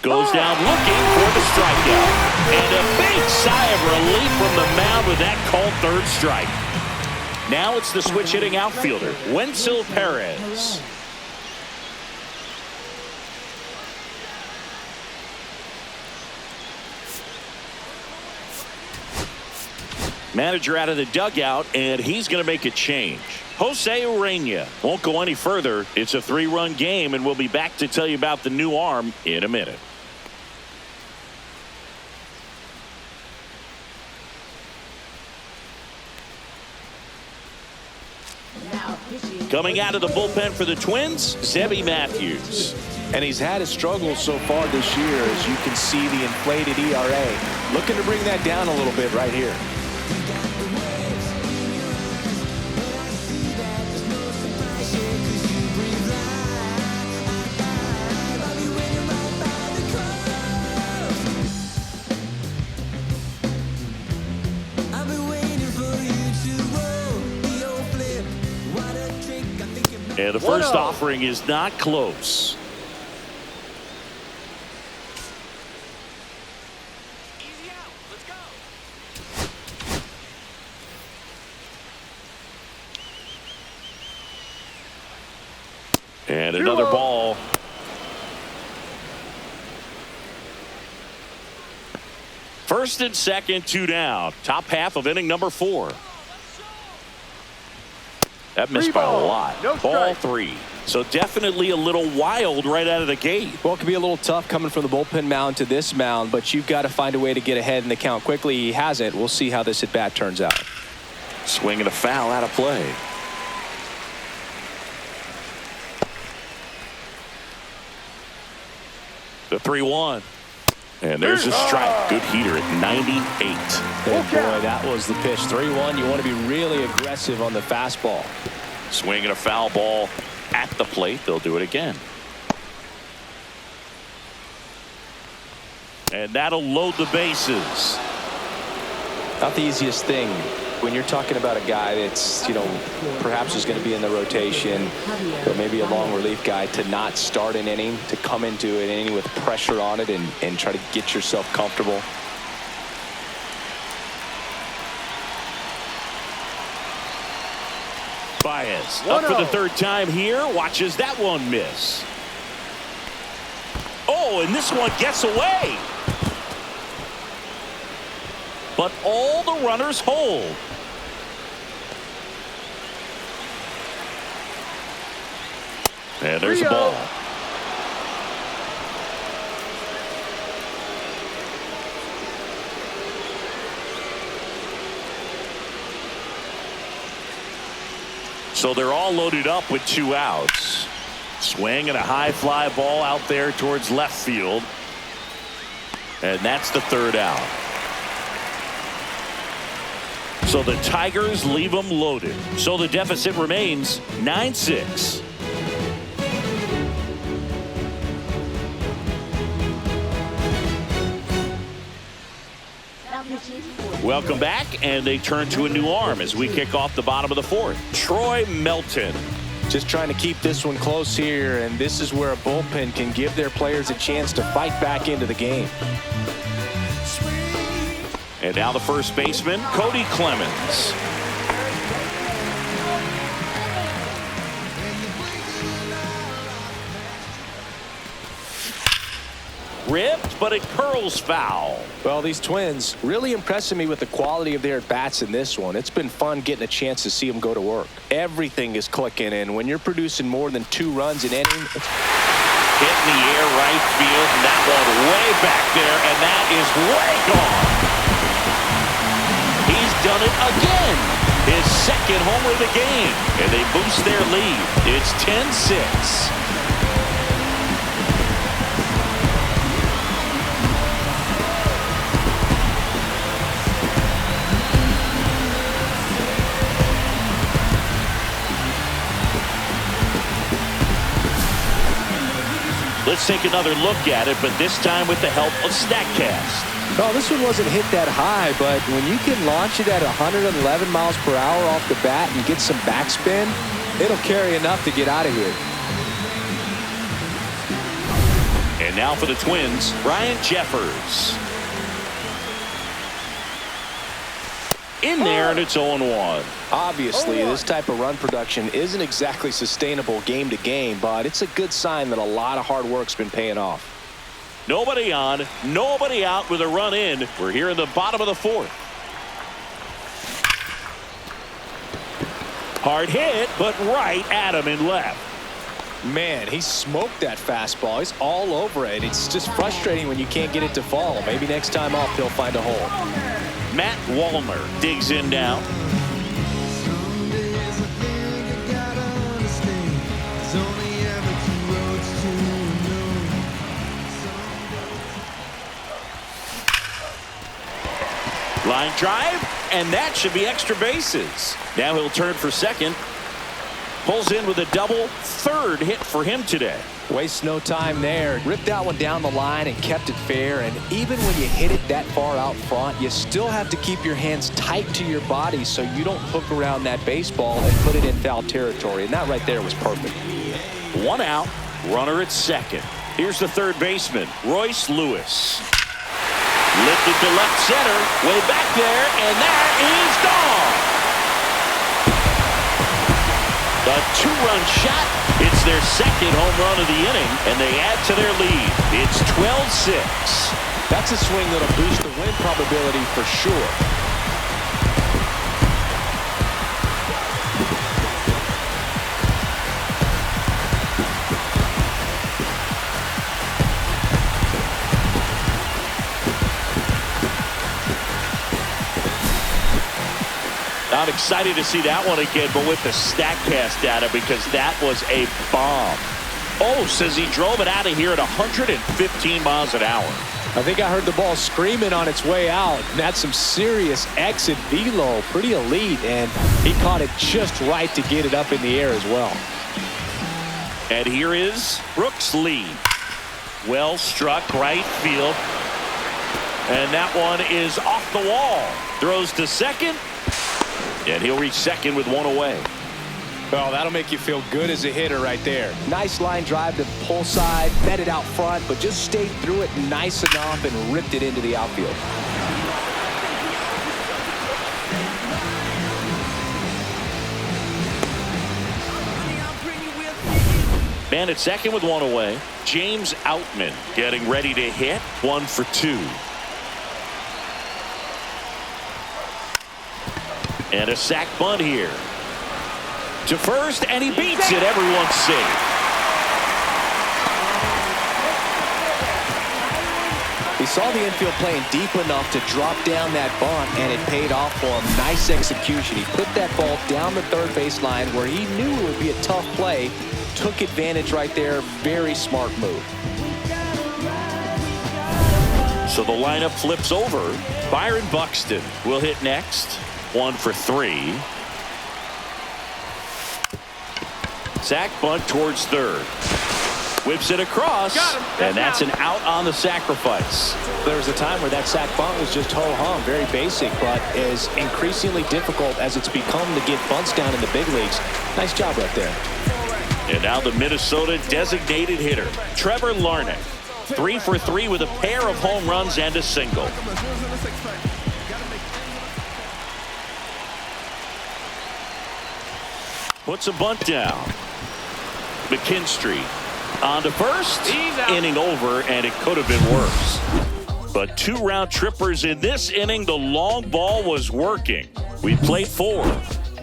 Goes down looking for the strikeout. And a big sigh of relief from the mound with that called third strike. Now it's the switch hitting outfielder, Wenzel Perez. Manager out of the dugout, and he's going to make a change. Jose Urena won't go any further. It's a 3-run game, and we'll be back to tell you about the new arm in a minute. Coming out of the bullpen for the Twins, Zebby Matthews. And he's had his struggles so far this year, as you can see the inflated ERA. Looking to bring that down a little bit right here. And the first offering is not close. And another ball. First and second, 2 down. Top half of inning number 4. That missed by a lot. No Ball strike. 3. So definitely a little wild right out of the gate. Well, it can be a little tough coming from the bullpen mound to this mound, but you've got to find a way to get ahead in the count quickly. He hasn't. We'll see how this at bat turns out. Swing and a foul out of play. The 3-1. And there's a strike. Good heater at 98. Oh, boy, that was the pitch. 3-1. You want to be really aggressive on the fastball. Swing and a foul ball at the plate. They'll do it again. And that'll load the bases. Not the easiest thing when you're talking about a guy that's, perhaps is going to be in the rotation, or maybe a long relief guy, to not start an inning, to come into an inning with pressure on it and try to get yourself comfortable. Baez up for the third time here. Watches that one miss. Oh, and this one gets away. But all the runners hold. And there's a ball. So they're all loaded up with 2 outs. Swing and a high fly ball out there towards left field. And that's the 3rd out. So the Tigers leave them loaded. So the deficit remains 9-6. Welcome back, and they turn to a new arm as we kick off the bottom of the 4th. Troy Melton. Just trying to keep this one close here, and this is where a bullpen can give their players a chance to fight back into the game. And now the first baseman, Cody Clemens. Ripped, but it curls foul. Well, these Twins really impressing me with the quality of their at-bats in this one. It's been fun getting a chance to see them go to work. Everything is clicking, and when you're producing more than 2 runs an inning, it's hit in the air right field, and that one way back there, and that is way gone. He's done it again. His 2nd homer of the game, and they boost their lead. It's 10-6. Let's take another look at it, but this time with the help of StatCast. Well, this one wasn't hit that high, but when you can launch it at 111 miles per hour off the bat and get some backspin, it'll carry enough to get out of here. And now for the Twins, Ryan Jeffers. In there, and it's 0-1. Obviously, this type of run production isn't exactly sustainable game to game, but it's a good sign that a lot of hard work's been paying off. Nobody on, nobody out with a run in. We're here in the bottom of the 4th. Hard hit, but right at him in left. Man, he smoked that fastball. He's all over it. It's just frustrating when you can't get it to fall. Maybe next time off, he'll find a hole. Matt Wallner digs in now. Line drive, and that should be extra bases. Now he'll turn for 2nd. Pulls in with a double, 3rd hit for him today. Waste no time there. Ripped that one down the line and kept it fair. And even when you hit it that far out front, you still have to keep your hands tight to your body so you don't hook around that baseball and put it in foul territory. And that right there was perfect. 1 out, runner at 2nd. Here's the 3rd baseman, Royce Lewis. Lifted to left center, way back there, and that is gone. A 2-run shot. It's their 2nd home run of the inning, and they add to their lead. It's 12-6. That's a swing that'll boost the win probability for sure. excited to see that one again, but with the StatCast data, because that was a bomb. Oh, says he drove it out of here at 115 miles an hour. I think I heard the ball screaming on its way out. And that's some serious exit velo. Pretty elite. And he caught it just right to get it up in the air as well. And here is Brooks Lee. Well struck right field. And that one is off the wall. Throws to second. And he'll reach second with one away. Well, that'll make you feel good as a hitter right there. Nice line drive to the pull side, met it out front, but just stayed through it nice enough and ripped it into the outfield. Man at second with one away. James Outman getting ready to hit. 1 for 2. And a sac bunt here. To first, and he beats it. Everyone's safe. He saw the infield playing deep enough to drop down that bunt, and it paid off for him. Nice execution. He put that ball down the third baseline where he knew it would be a tough play. Took advantage right there. Very smart move. So the lineup flips over. Byron Buxton will hit next. 1 for 3. Sack bunt towards third. Whips it across, and that's an out on the sacrifice. There was a time where that sack bunt was just ho-hum, very basic, but is increasingly difficult as it's become to get bunts down in the big leagues. Nice job right there. And now the Minnesota designated hitter, Trevor Larnach. 3 for 3 with a pair of home runs and a single. Puts a bunt down. McKinstry on to first. Inning over, and it could have been worse. But 2 round trippers in this inning. The long ball was working. We played 4.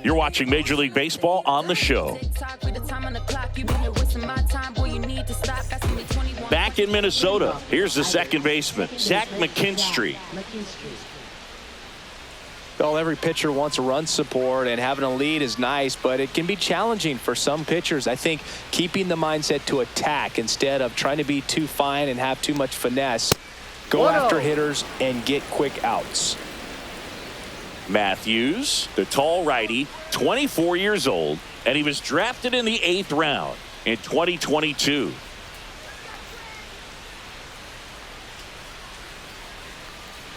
You're watching Major League Baseball on the show. Back in Minnesota, here's the second baseman, Zach McKinstry. Well, every pitcher wants a run support, and having a lead is nice, but it can be challenging for some pitchers. I think keeping the mindset to attack instead of trying to be too fine and have too much finesse. Go after hitters and get quick outs. Matthews, the tall righty, 24 years old, and he was drafted in the 8th round in 2022.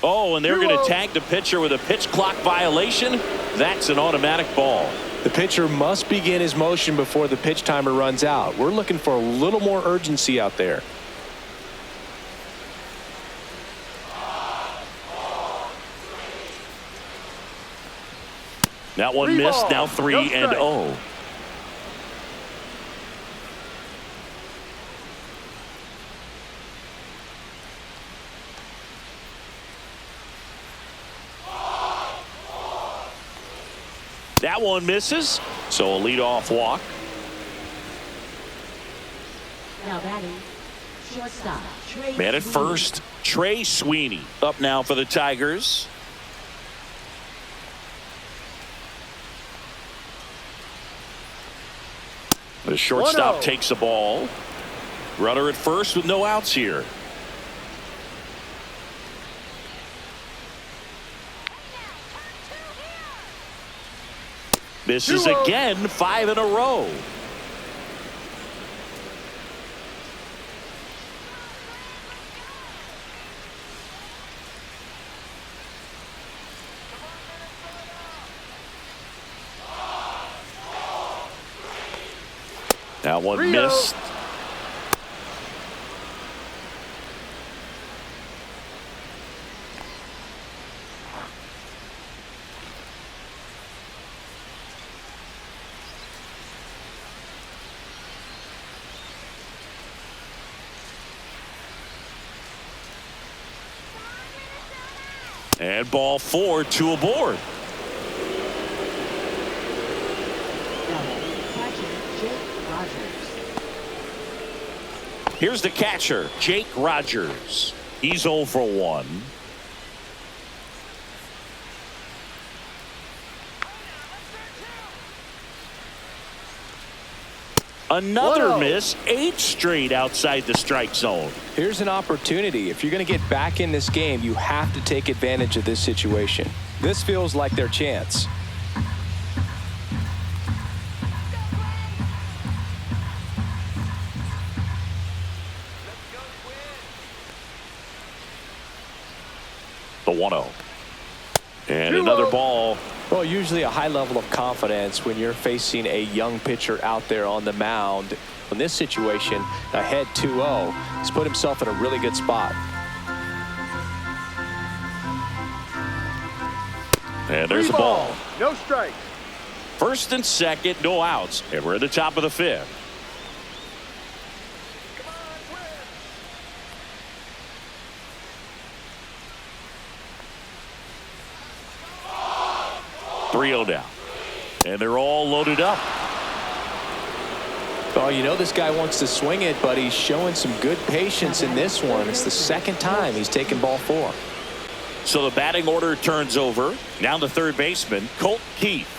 Oh, and they're going to tag the pitcher with a pitch clock violation. That's an automatic ball. The pitcher must begin his motion before the pitch timer runs out. We're looking for a little more urgency out there. That one missed. Now 3-0. That one misses, so a leadoff walk. Now batting, shortstop, Trey Man at Sweeney. first, Trey Sweeney up now for the Tigers. The shortstop takes the ball. Runner at first with no outs here. Misses again, 5 in a row. That one missed. And ball 4, 2 aboard. Here's the catcher, Jake Rogers. He's 0 for 1. Another 1-0. miss, 8 straight outside the strike zone. Here's an opportunity. If you're going to get back in this game, you have to take advantage of this situation. This feels like their chance. The 1-0. And another ball. Well, usually a high level of confidence when you're facing a young pitcher out there on the mound. In this situation, ahead 2-0, he's put himself in a really good spot. And there's a ball. No strikes. First and second, no outs. And we're at the top of the 5th. .3-0 down. And they're all loaded up. Oh, you know this guy wants to swing it, but he's showing some good patience in this one. It's the second time he's taken ball 4. So the batting order turns over. Now the third baseman, Colt Keith.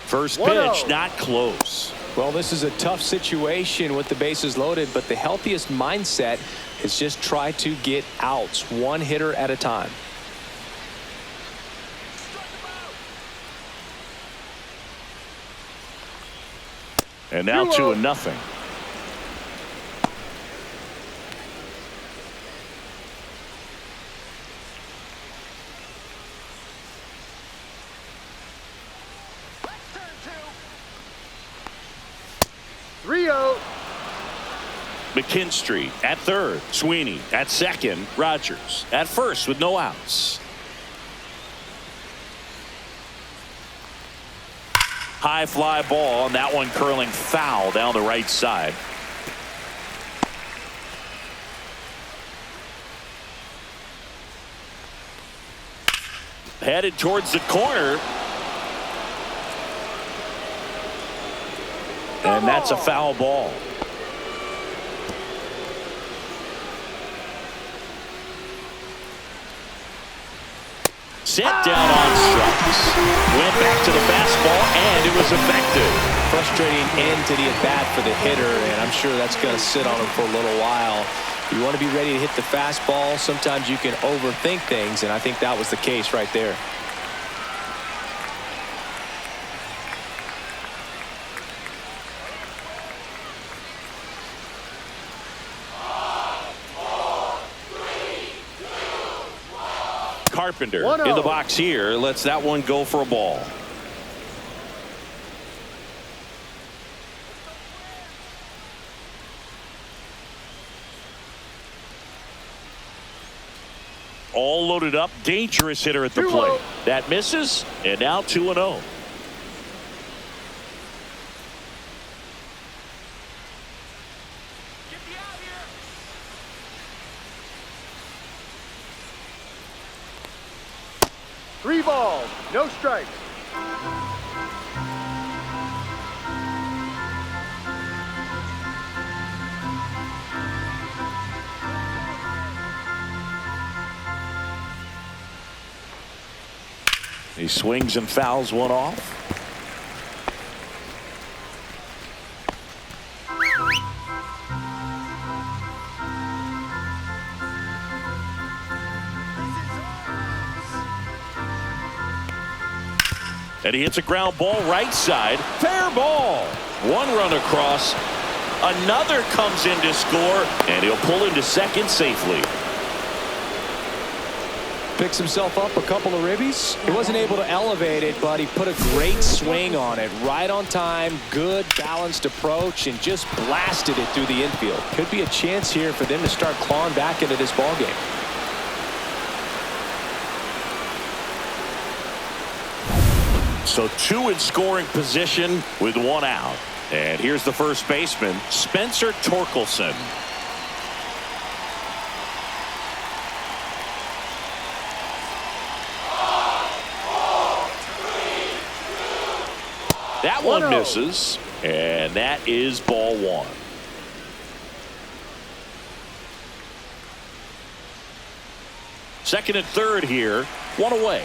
First pitch, not close. Well, this is a tough situation with the bases loaded, but the healthiest mindset is just try to get outs, one hitter at a time. And now 2-0. McKinstry at third, Sweeney at second, Rogers at first with no outs. High fly ball, and that one curling foul down the right side. Headed towards the corner. And that's a foul ball. Set down on strikes. Went back to the fastball, and it was effective. Frustrating end to the at-bat for the hitter, and I'm sure that's going to sit on him for a little while. You want to be ready to hit the fastball. Sometimes you can overthink things, and I think that was the case right there. Carpenter in the box here lets that one go for a ball. All loaded up, dangerous hitter at the plate. That misses, and now 2-0. Three balls, no strikes. He swings and fouls one off. And he hits a ground ball right side. Fair ball. One run across. Another comes in to score, and he'll pull into second safely. Picks himself up a couple of ribbies. He wasn't able to elevate it, but he put a great swing on it. Right on time, good balanced approach, and just blasted it through the infield. Could be a chance here for them to start clawing back into this ball game. So 2 in scoring position with 1 out. And here's the first baseman, Spencer Torkelson. That one misses, and that is ball 1. Second and third here, 1 away.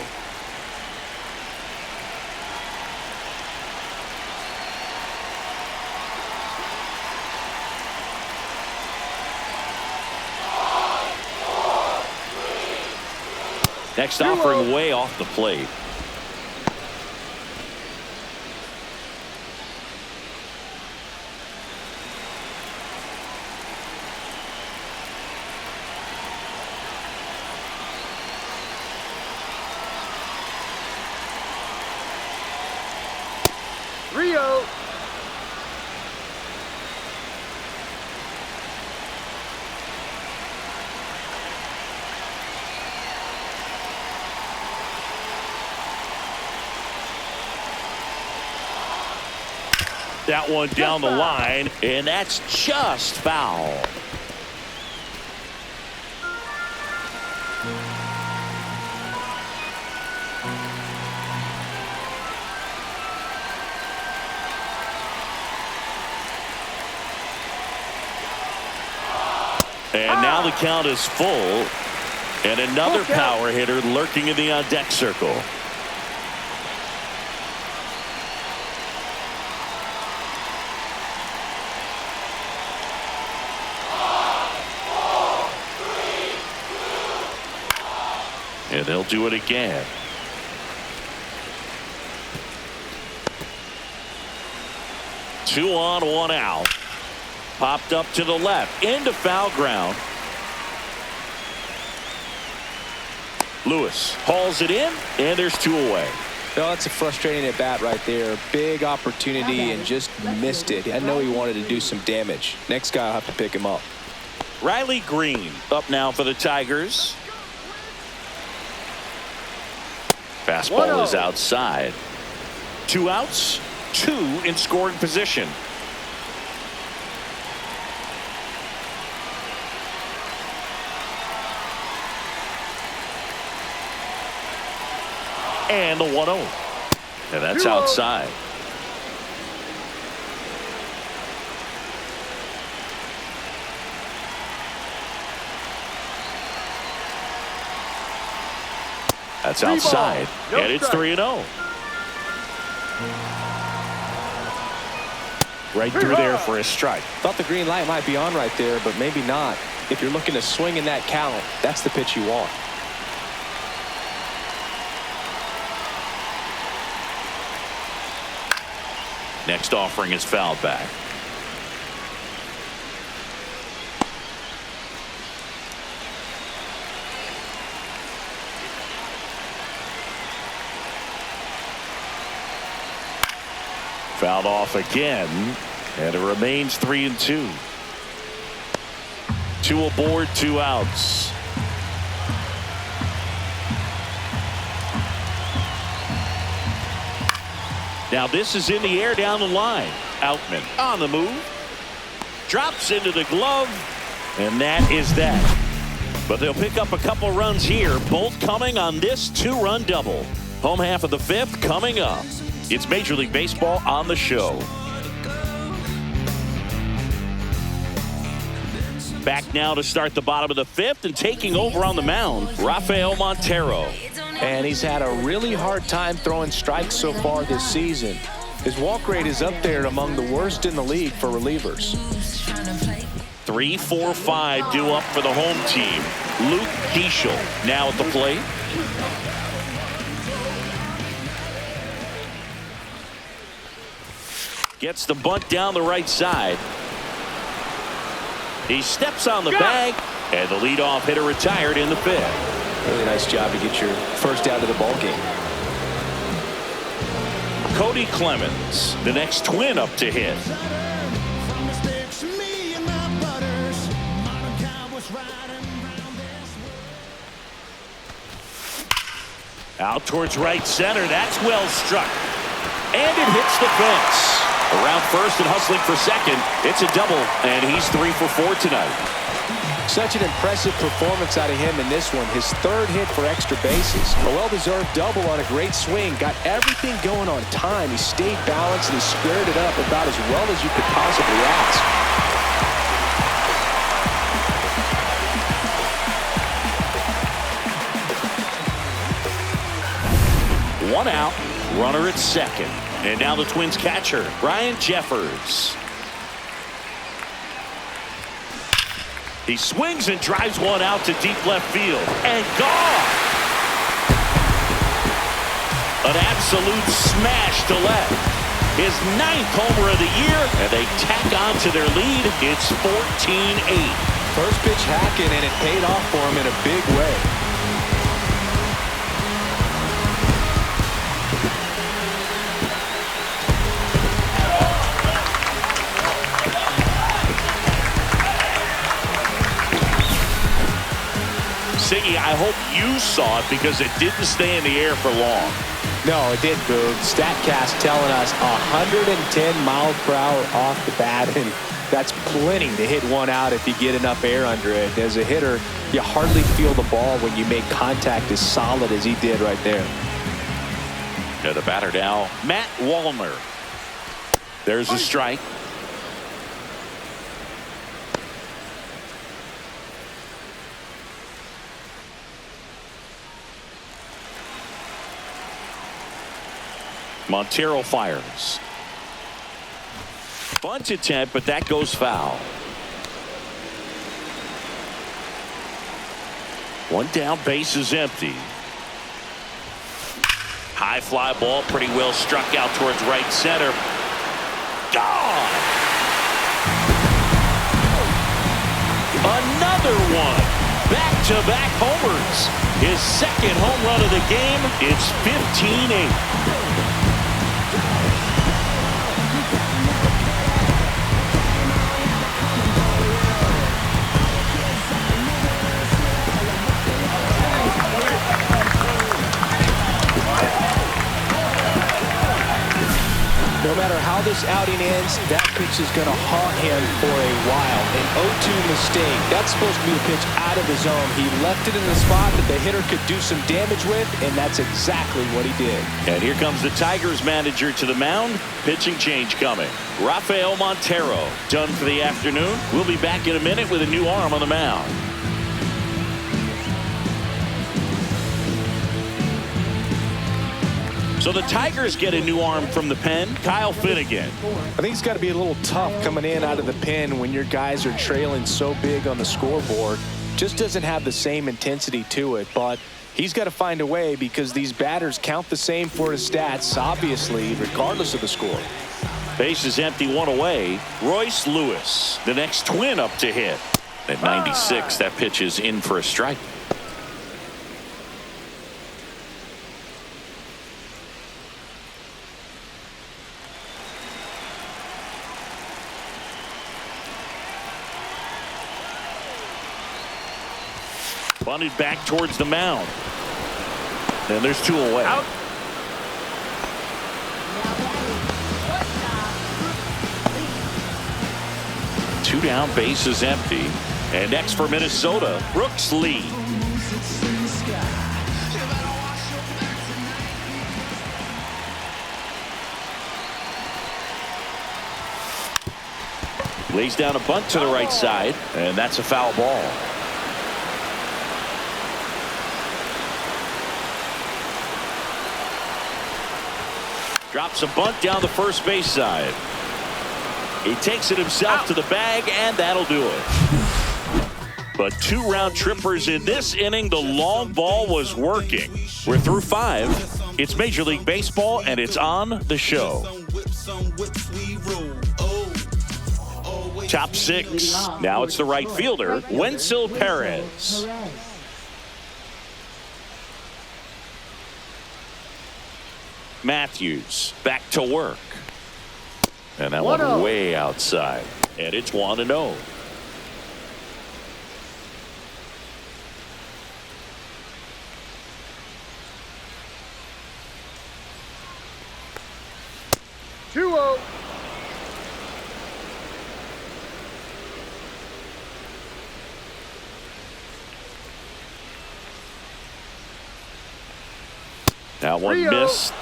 Next offering way off the plate. Rio. That one down the line, and that's just foul. And now the count is full, and another power hitter lurking in the on-deck circle. And they'll do it again. Two on, one out. Popped up to the left, into foul ground. Lewis hauls it in, and there's two away. Well, that's a frustrating at bat right there. Big opportunity and just missed it. I know he wanted to do some damage. Next guy will have to pick him up. Riley Green up now for the Tigers. Fastball is outside. Two outs, two in scoring position. And the 1-0. And that's outside. That's outside. And it's 3-0. Right through there for a strike. Thought the green light might be on right there, but maybe not. If you're looking to swing in that count, that's the pitch you want. Next offering is fouled back. Fouled off again, and it remains 3-2. Two aboard, two outs. Now this is in the air down the line. Outman on the move. Drops into the glove. And that is that. But they'll pick up a couple runs here, both coming on this two-run double. Home half of the fifth coming up. It's Major League Baseball on the show. Back now to start the bottom of the fifth, and taking over on the mound, Rafael Montero. And he's had a really hard time throwing strikes so far this season. His walk rate is up there among the worst in the league for relievers. 3-4-5 due up for the home team. Luke Diesel now at the plate. Gets the bunt down the right side. He steps on the bag, and the leadoff hitter retired in the fifth. Really nice job to get your first out of the ball game. Cody Clemens, the next twin up to hit. Out towards right center. That's well struck. And it hits the fence. Around first and hustling for second. It's a double, and he's 3 for 4 tonight. Such an impressive performance out of him in this one. His third hit for extra bases. A well-deserved double on a great swing. Got everything going on time. He stayed balanced and he squared it up about as well as you could possibly ask. One out, runner at second. And now the Twins catcher, Brian Jeffers. He swings and drives one out to deep left field. And gone! An absolute smash to left. His 9th homer of the year, and they tack on to their lead. It's 14-8. First pitch hacking, and it paid off for him in a big way. Siggy, I hope you saw it because it didn't stay in the air for long. No, it did, Boog. StatCast telling us 110 miles per hour off the bat, and that's plenty to hit one out if you get enough air under it. As a hitter, you hardly feel the ball when you make contact as solid as he did right there. To the batter now, Matt Wallner. There's a strike. Montero fires. Bunt attempt, but that goes foul. One down, base is empty. High fly ball, pretty well struck out towards right center. Gone! Another one. Back-to-back homers. His 2nd home run of the game. It's 15-8. No matter how this outing ends, that pitch is going to haunt him for a while. An 0-2 mistake. That's supposed to be a pitch out of the zone. He left it in the spot that the hitter could do some damage with, and that's exactly what he did. And here comes the Tigers manager to the mound. Pitching change coming. Rafael Montero done for the afternoon. We'll be back in a minute with a new arm on the mound. So the Tigers get a new arm from the pen, Kyle Finnegan. I think it's got to be a little tough coming in out of the pen when your guys are trailing so big on the scoreboard. Just doesn't have the same intensity to it, but he's got to find a way because these batters count the same for his stats, obviously, regardless of the score. Base is empty, one away. Royce Lewis, the next twin up to hit. At 96, that pitch is in for a strike. Bunted back towards the mound. And there's 2 away. Out. Two down, base is empty. And next for Minnesota, Brooks Lee. Lays down a bunt to the right side, and that's a foul ball. Drops a bunt down the first base side. He takes it himself to the bag, and that'll do it. But 2 round trippers in this inning. The long ball was working. We're through 5. It's Major League Baseball, and it's on the show. Top 6. Now it's the right fielder, Wenzel Perez. Matthews back to work. And that one way outside. And it's 1-0. That one missed.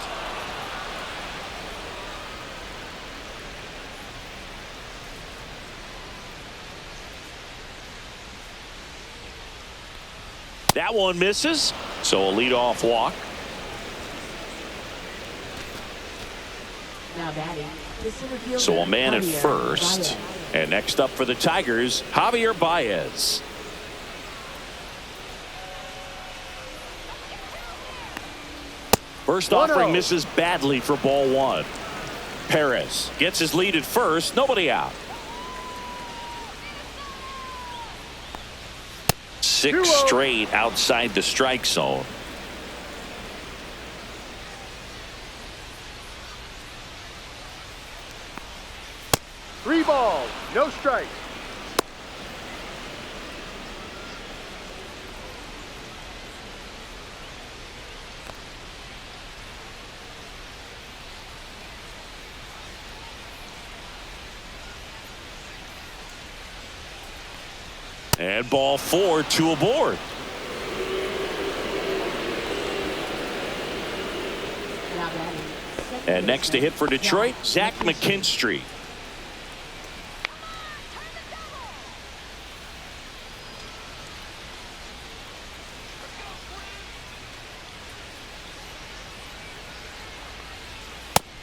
That one misses, so a leadoff walk. Now batting, the center fielder, So a man at Javier first. Baez. And next up for the Tigers, Javier Baez. First 1-0. offering misses badly for ball one. Perez gets his lead at first. Nobody out. 6 2-0. straight outside the strike zone. Three balls, no strikes. And ball 4, 2 aboard. Now batting. Second And next to hit for Detroit, Zach McKinstry.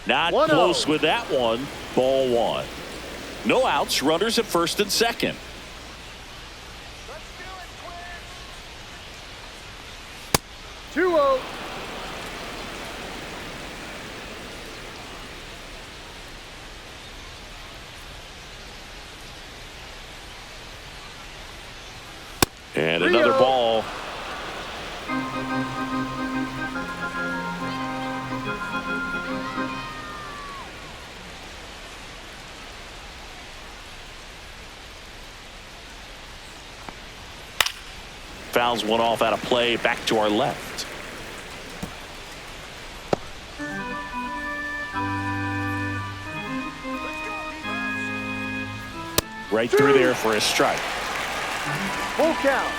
Not 1-0. close with that one. Ball 1. No outs, runners at first and second. Let's do it, Twins. 2-0. And another 3-0. ball. Fouls one off out of play. Back to our left. Right through there for a strike. Full count.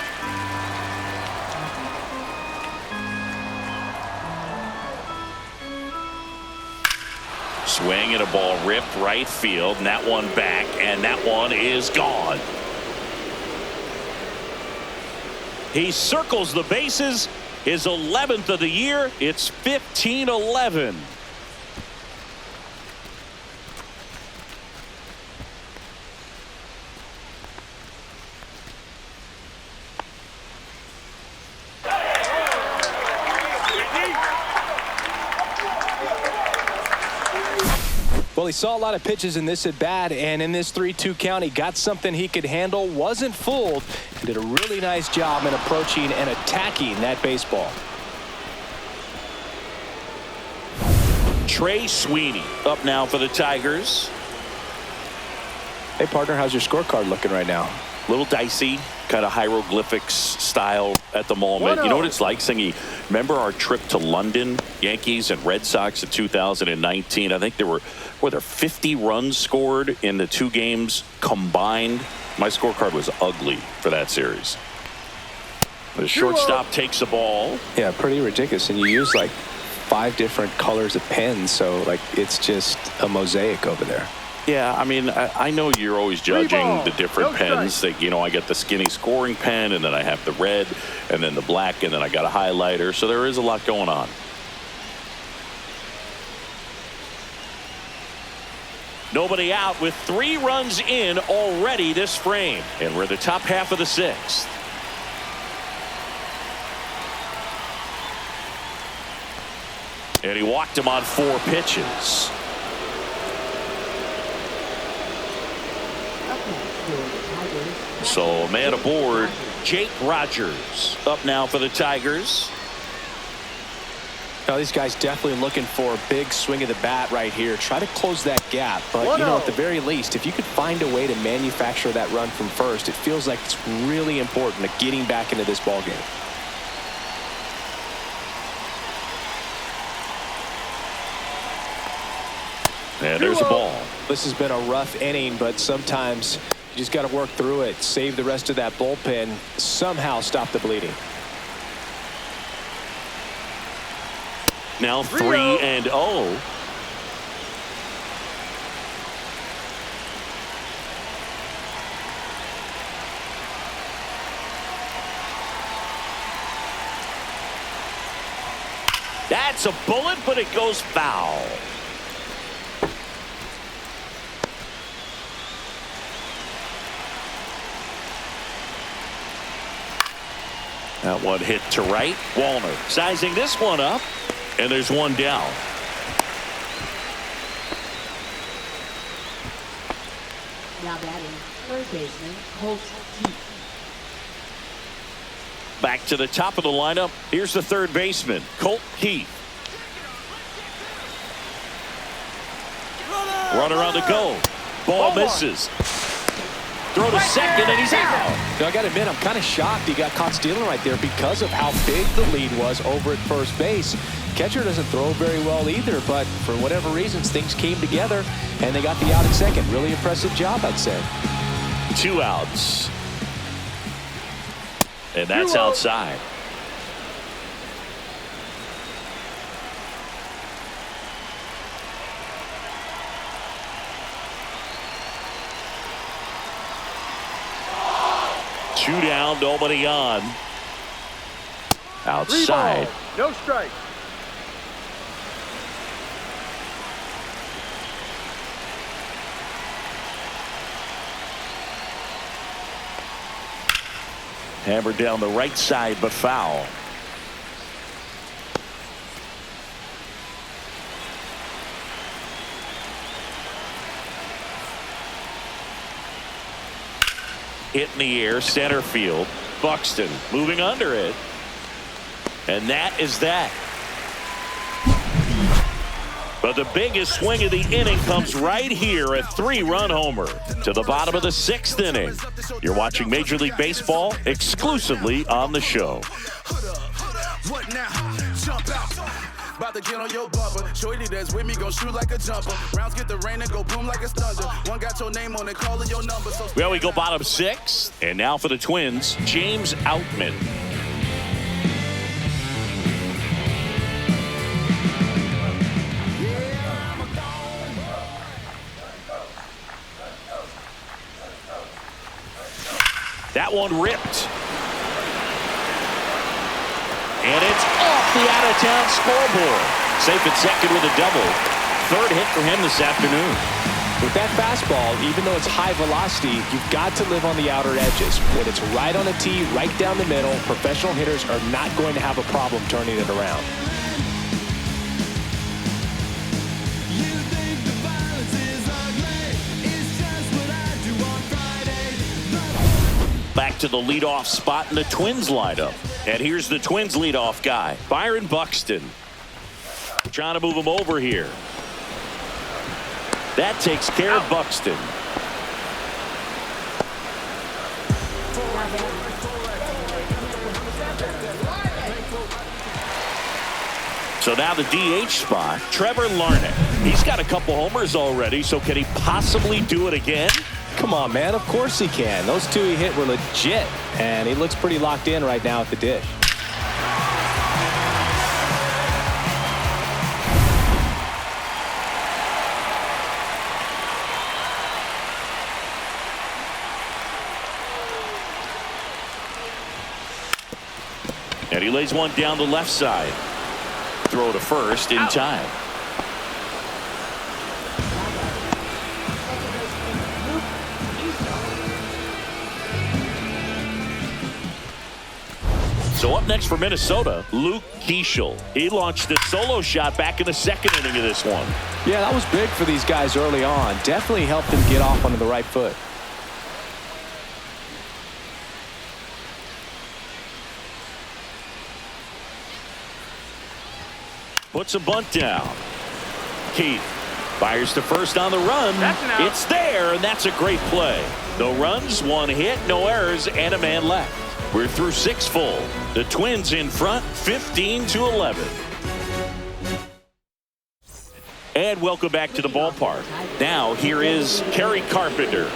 Swing and a ball ripped right field, and that one back, and that one is gone. He circles the bases, his 11th of the year. It's 15-11. Well, he saw a lot of pitches in this at bat, and in this 3-2 count, he got something he could handle, wasn't fooled, and did a really nice job in approaching and attacking that baseball. Trey Sweeney up now for the Tigers. Hey, partner, how's your scorecard looking right now? Little dicey, kind of hieroglyphics style at the moment. You know what it's like, Singy? Remember our trip to London, Yankees and Red Sox in 2019? I think there were 50 runs scored in the 2 games combined. My scorecard was ugly for that series. The shortstop takes the ball. Yeah, pretty ridiculous. And you use like 5 different colors of pens, so like it's just a mosaic over there. Yeah, I mean, I know you're always judging the different pens. That, you know, I get the skinny scoring pen, and then I have the red, and then the black, and then I got a highlighter. So there is a lot going on. Nobody out with 3 runs in already this frame. And we're the top half of the 6th. And he walked him on 4 pitches. So man aboard, Jake Rogers up now for the Tigers. Now these guys definitely looking for a big swing of the bat right here. Try to close that gap, but you know, at the very least, if you could find a way to manufacture that run from first, it feels like it's really important to getting back into this ball game. And there's a ball. This has been a rough inning, but sometimes you just got to work through it, save the rest of that bullpen, somehow stop the bleeding. Now 3-0. That's a bullet, but it goes foul. That one hit to right. Wallner sizing this one up. And there's one down. Now batting, third baseman, Colt Keith. Back to the top of the lineup. Here's the third baseman, Colt Keith. Runner on the go. Ball misses. Throw to second, and he's out. Now, I got to admit, I'm kind of shocked he got caught stealing right there because of how big the lead was over at first base. Catcher doesn't throw very well either, but for whatever reasons, things came together, and they got the out at second. Really impressive job, I'd say. 2 outs. And that's outside. Two down, nobody on. Outside. 3 balls, no strikes. Hammered down the right side, but foul. Hit in the air, center field. Buxton moving under it. And that is that. But the biggest swing of the inning comes right here, a 3-run homer to the bottom of the 6th inning. You're watching Major League Baseball exclusively on the show. What now? Jump out. About to get on your bumper. Shorty that's with me gon' shoot like a jumper. Rounds get the rain and go boom like a thunder. One got your name on it, calling your number. So well, we go bottom 6. And now for the Twins, James Outman. That one ripped. And it's off the out-of-town scoreboard. Safe at second with a double. 3rd hit for him this afternoon. With that fastball, even though it's high velocity, you've got to live on the outer edges. When it's right on a tee, right down the middle, professional hitters are not going to have a problem turning it around. Back to the leadoff spot in the Twins lineup. And here's the Twins leadoff guy, Byron Buxton. Trying to move him over here. That takes care of Buxton. So now the DH spot, Trevor Larnach. He's got a couple homers already, so can he possibly do it again? Come on, man. Of course he can. Those 2 he hit were legit, and he looks pretty locked in right now at the dish. And he lays one down the left side. Throw to first in time. So up next for Minnesota, Luke Keeschel. He launched a solo shot back in the 2nd inning of this one. Yeah, that was big for these guys early on. Definitely helped them get off onto the right foot. Puts a bunt down. Keith fires to first on the run. It's there, and that's a great play. No runs, 1 hit, no errors, and a man left. We're through 6 full. The Twins in front, 15-11. And welcome back to the ballpark. Now here is Kerry Carpenter.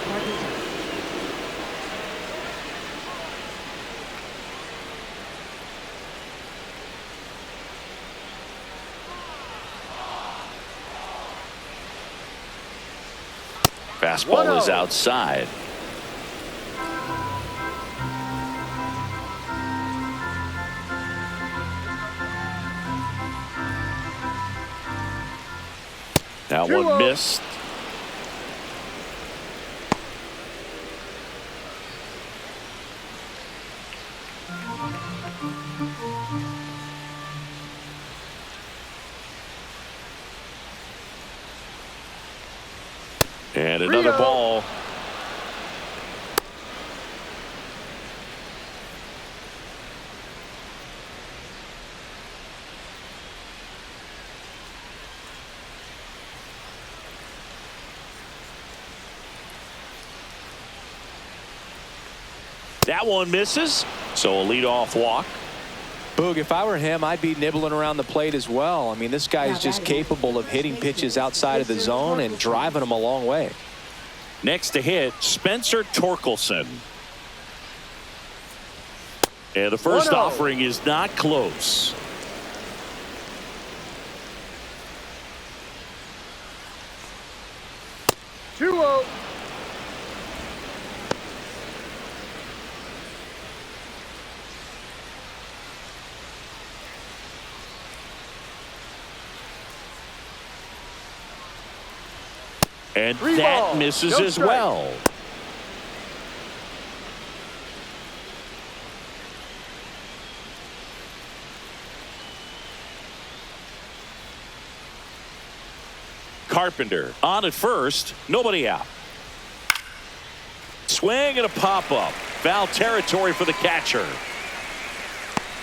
Fastball is outside. That one missed. And another ball. That one misses, so a leadoff walk. Boog, if I were him, I'd be nibbling around the plate as well. I mean, this guy is just capable of hitting pitches outside of the zone and driving them a long way. Next to hit, Spencer Torkelson. And the first offering is not close. Two-oh. And Three that balls, misses no as strike. well. Carpenter on at first, nobody out. Swing and a pop-up. Foul territory for the catcher.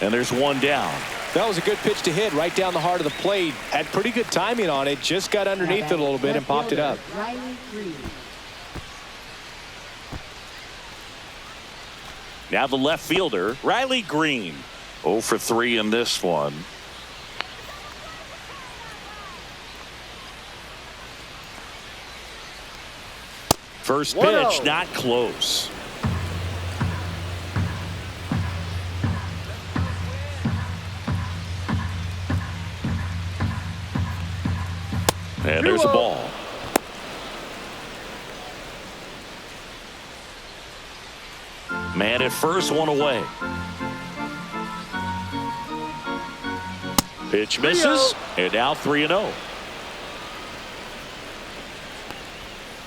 And there's one down. That was a good pitch to hit right down the heart of the plate. Had pretty good timing on it. Just got underneath it a little bit and popped it up. Now the left fielder, Riley Green. 0 for 3 in this one. First pitch, not close. And there's a ball. Man at first, one away. Pitch misses, and now 3-0.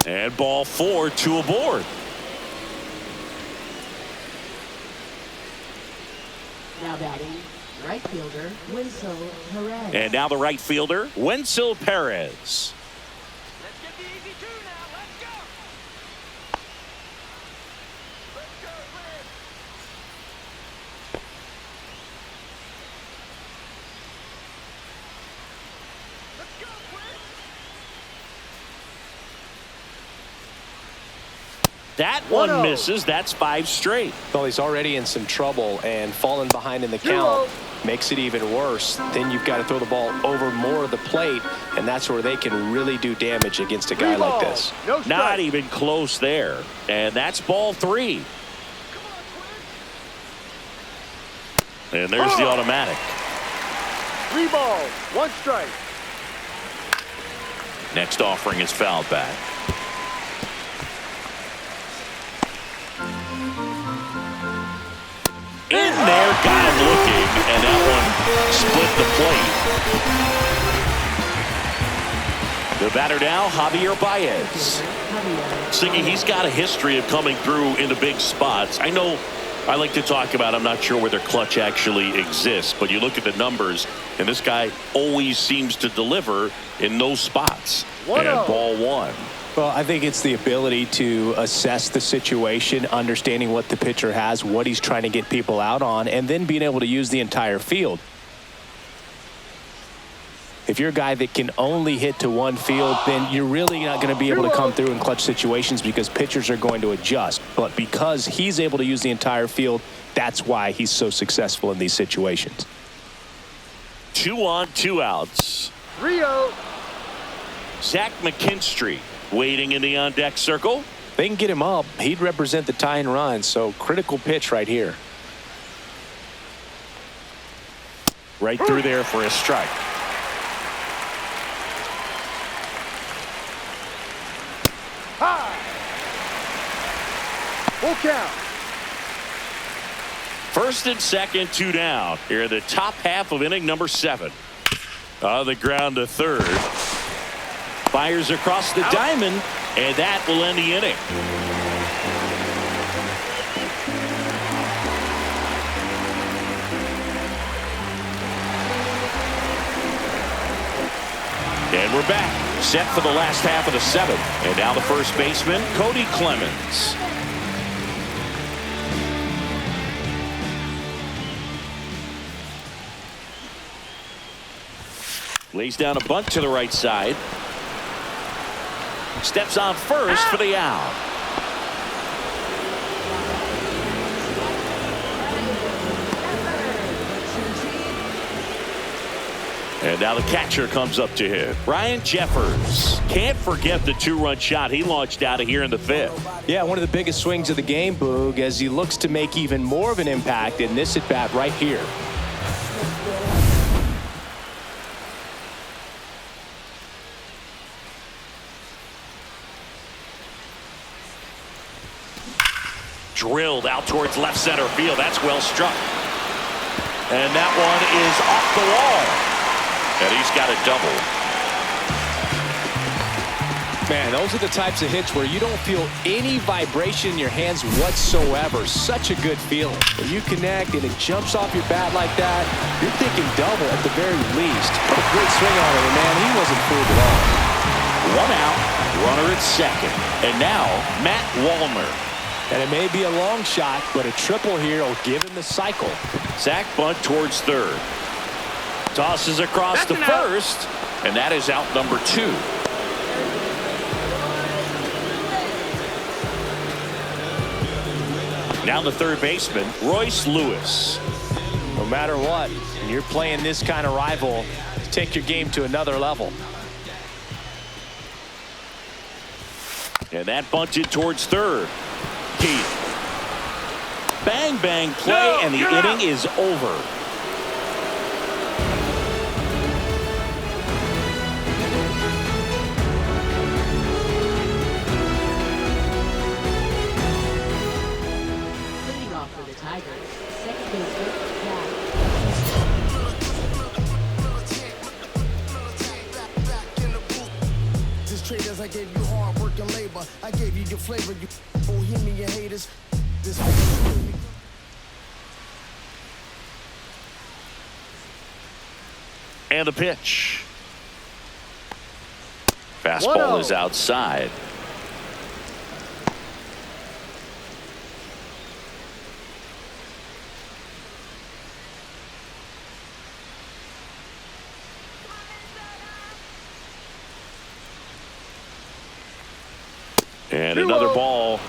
And ball 4, 2 aboard. Now batting, right fielder, Wenzel Perez. And now the right fielder, Wenzel Perez. Let's get the easy two now. Let's go. Let's go, Red. Let's go, Red. That one misses. That's 5 straight. Well, he's already in some trouble, and falling behind in the count makes it even worse. Then you've got to throw the ball over more of the plate, and that's where they can really do damage against a guy like this. Not even close there. And that's ball 3. And there's the automatic. 3 balls, 1 strike. Next offering is fouled back. In there, got him looking, and that one split the plate. The batter now, Javier Baez. Siggy, he's got a history of coming through into big spots. I know I like to talk about, I'm not sure whether clutch actually exists, but you look at the numbers, and this guy always seems to deliver in those spots. And ball 1. Well, I think it's the ability to assess the situation, understanding what the pitcher has, what he's trying to get people out on, and then being able to use the entire field. If you're a guy that can only hit to one field, then you're really not going to be able to come through in clutch situations because pitchers are going to adjust. But because he's able to use the entire field, that's why he's so successful in these situations. 2 on, 2 outs. 3-0. Zach McKinstry waiting in the on-deck circle. They can get him up. He'd represent the tying run, so critical pitch right here. Right through there for a strike. High. Full count. First and second, 2 down. Here in the top half of inning number 7. On the ground to third. Fires across the diamond, and that will end the inning. And we're back. Set for the last half of the seventh. And now the first baseman, Cody Clemens. Lays down a bunt to the right side. Steps on first for the out. And now the catcher comes up to hit. Ryan Jeffers. Can't forget the two-run shot he launched out of here in the fifth. Yeah, one of the biggest swings of the game, Boog, as he looks to make even more of an impact in this at-bat right here. Drilled out towards left center field. That's well struck. And that one is off the wall. And he's got a double. Man, those are the types of hits where you don't feel any vibration in your hands whatsoever. Such a good feeling. When you connect and it jumps off your bat like that, you're thinking double at the very least. What a great swing on it, man. He wasn't fooled at all. One out, runner at second. And now, Matt Wallner. And it may be a long shot, but a triple here will give him the cycle. Sack bunt towards third. Tosses across to first, and that is out number 2. Now the third baseman, Royce Lewis. No matter what, when you're playing this kind of rival, take your game to another level. And that bunted towards third. Keith. Bang, bang play, and the inning is over. Leading off for the Tigers, second baseman, Jack. This traders, I gave you hard work and labor. I gave you your flavor, you bohemian haters. This And the pitch. Fastball is outside. And another ball.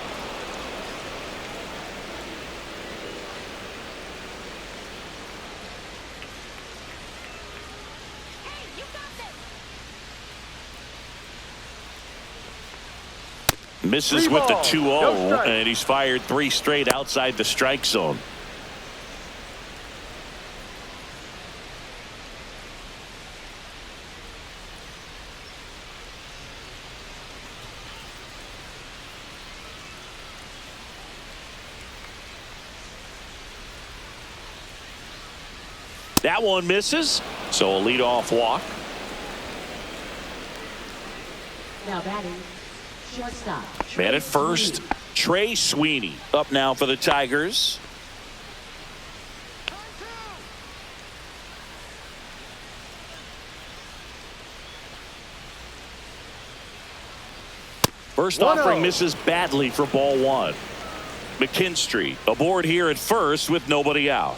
Misses with the 2-0, and he's fired 3 straight outside the strike zone. That one misses, so a leadoff walk. Now batting, shortstop. Man at first, Trey Sweeney up now for the Tigers. First offering misses badly for ball 1. McKinstry aboard here at first with nobody out.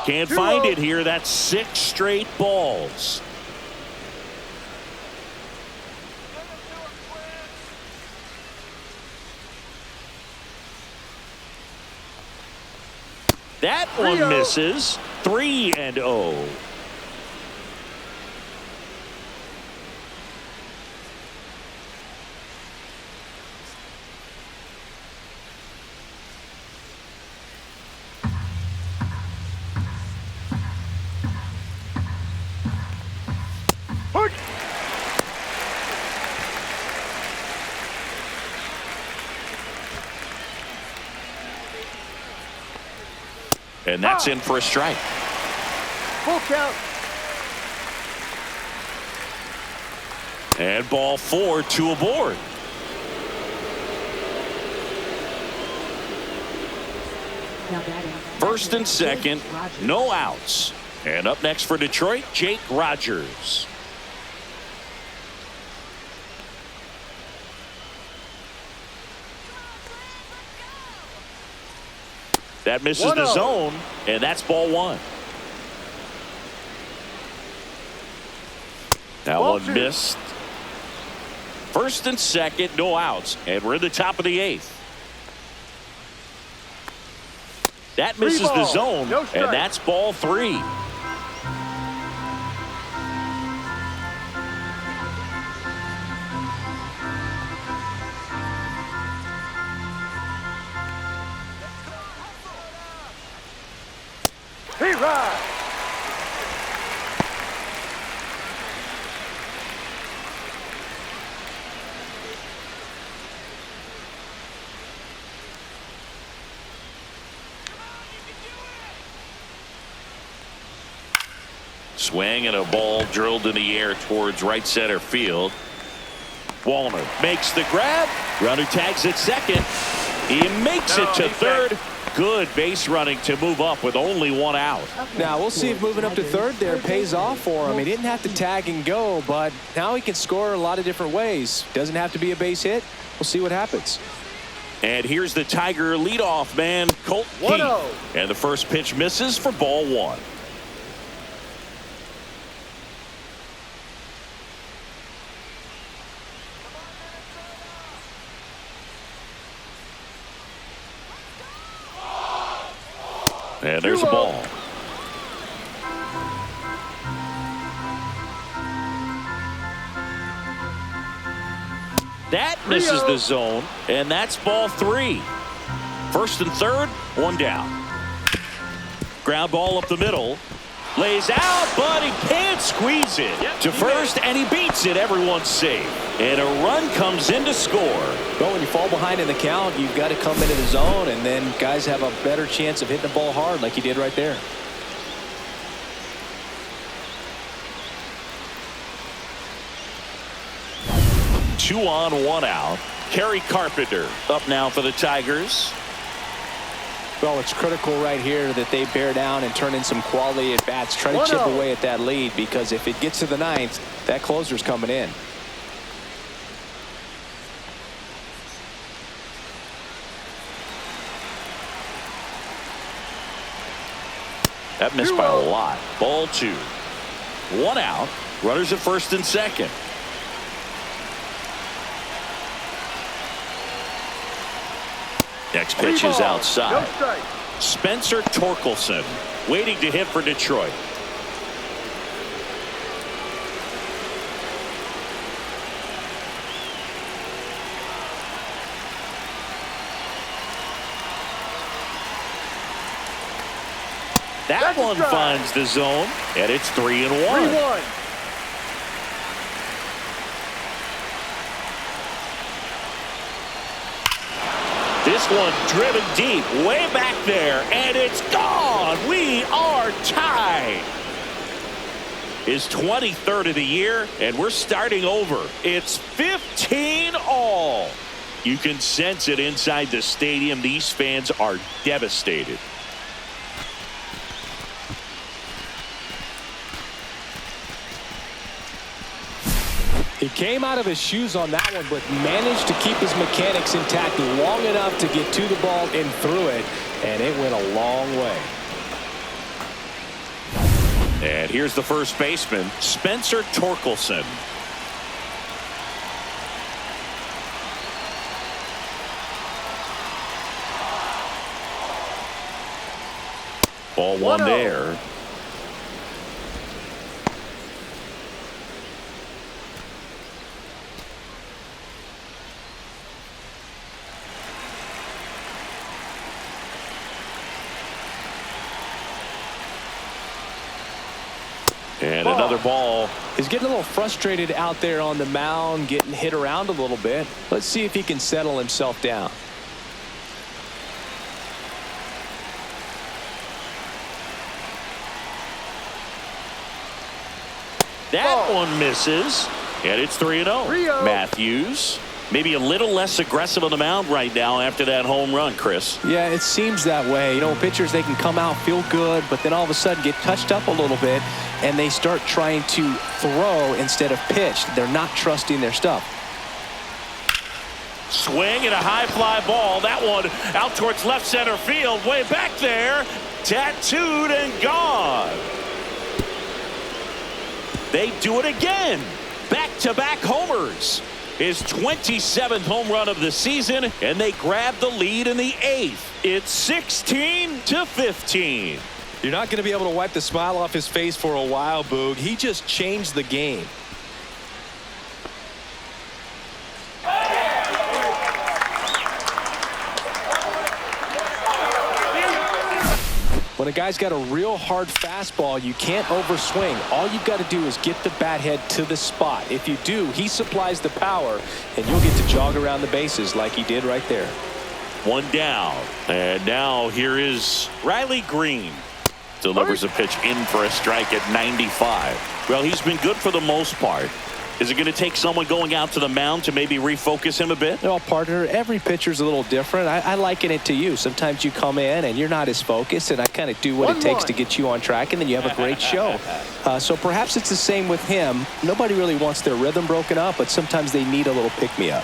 Can't find it here. That's 6 straight balls. That one misses. 3-0. And that's in for a strike. Full count. And ball 4, 2 aboard. Now batting. First and second, no outs. And up next for Detroit, Jake Rogers. That misses the zone, and that's ball one. That one missed. First and second, no outs, and we're in the top of the eighth. That misses the zone, and that's ball three. Swing and a ball drilled in the air towards right center field. Wallner makes the grab. Runner tags at second. He makes it to third. Good base running to move up with only one out. Now we'll see if moving up to third there pays off for him. He didn't have to tag and go, but now he can score a lot of different ways. Doesn't have to be a base hit. We'll see what happens. And here's the Tiger leadoff man, Colt Heath. And the first pitch misses for ball one. And there's a ball. That misses the zone, and that's ball three. First and third, one down. Ground ball up the middle. Lays out, but he can't squeeze it to first, and he beats it. Everyone's safe. And a run comes in to score. But when you fall behind in the count, you've got to come into the zone, and then guys have a better chance of hitting the ball hard like he did right there. Two on, one out. Kerry Carpenter up now for the Tigers. Well, it's critical right here that they bear down and turn in some quality at bats. Try to chip away at that lead, because if it gets to the ninth, that closer's coming in. That missed by a lot. Ball two. One out. Runners at first and second. Next pitch is outside. Spencer Torkelson waiting to hit for Detroit. That one finds the zone, and it's 3-1. This one driven deep, way back there, and it's gone. We are tied. His 23rd of the year, and we're starting over. It's 15-all. You can sense it inside the stadium. These fans are devastated. He came out of his shoes on that one, but managed to keep his mechanics intact long enough to get to the ball and through it, and it went a long way. And here's the first baseman, Spencer Torkelson. Ball one there. And another ball. He's getting a little frustrated out there on the mound, getting hit around a little bit. Let's see if he can settle himself down. That one misses, and it's 3-0. Matthews maybe a little less aggressive on the mound right now after that home run, Chris. Yeah, it seems that way. You know, pitchers, they can come out, feel good, but then all of a sudden get touched up a little bit, and they start trying to throw instead of pitch. They're not trusting their stuff. Swing and a high fly ball. That one out towards left center field. Way back there. Tattooed and gone. They do it again. Back-to-back homers. His 27th home run of the season, and they grab the lead in the 8th. It's 16-15. You're not going to be able to wipe the smile off his face for a while, Boog. He just changed the game. When a guy's got a real hard fastball, you can't overswing. All you've got to do is get the bat head to the spot. If you do, he supplies the power, and you'll get to jog around the bases like he did right there. One down. And now here is Riley Green. Delivers a pitch in for a strike at 95. Well, he's been good for the most part. Is it going to take someone going out to the mound to maybe refocus him a bit? Well, partner, every pitcher's a little different. I liken it to you. Sometimes you come in and you're not as focused, and I kind of do what it takes to get you on track, and then you have a great show. So perhaps it's the same with him. Nobody really wants their rhythm broken up, but sometimes they need a little pick-me-up.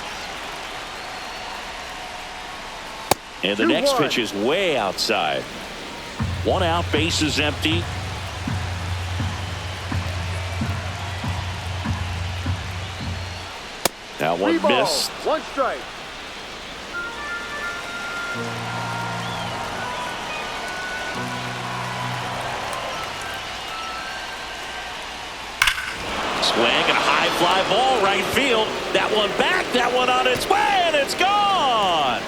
And the next pitch is way outside. One out, bases empty. That one missed. One strike. Swing and a high fly ball right field. That one back, that one on its way, and it's gone.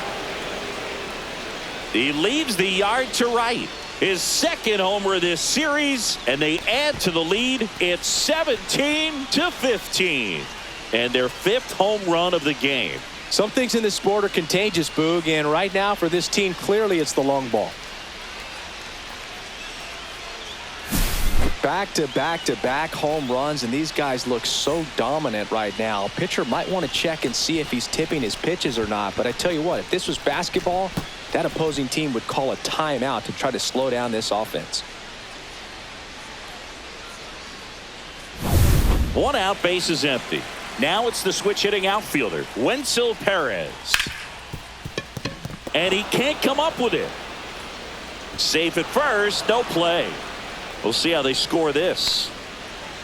He leaves the yard to right. His second homer of this series, and they add to the lead. It's 17-15. And their 5th home run of the game. Some things in this sport are contagious, Boog, and right now for this team, clearly it's the long ball. Back-to-back-to-back home runs, and these guys look so dominant right now. Pitcher might want to check and see if he's tipping his pitches or not, but I tell you what, if this was basketball, that opposing team would call a timeout to try to slow down this offense. One out, bases empty. Now it's the switch hitting outfielder, Wenzel Perez. And he can't come up with it. Safe at first, no play. We'll see how they score this.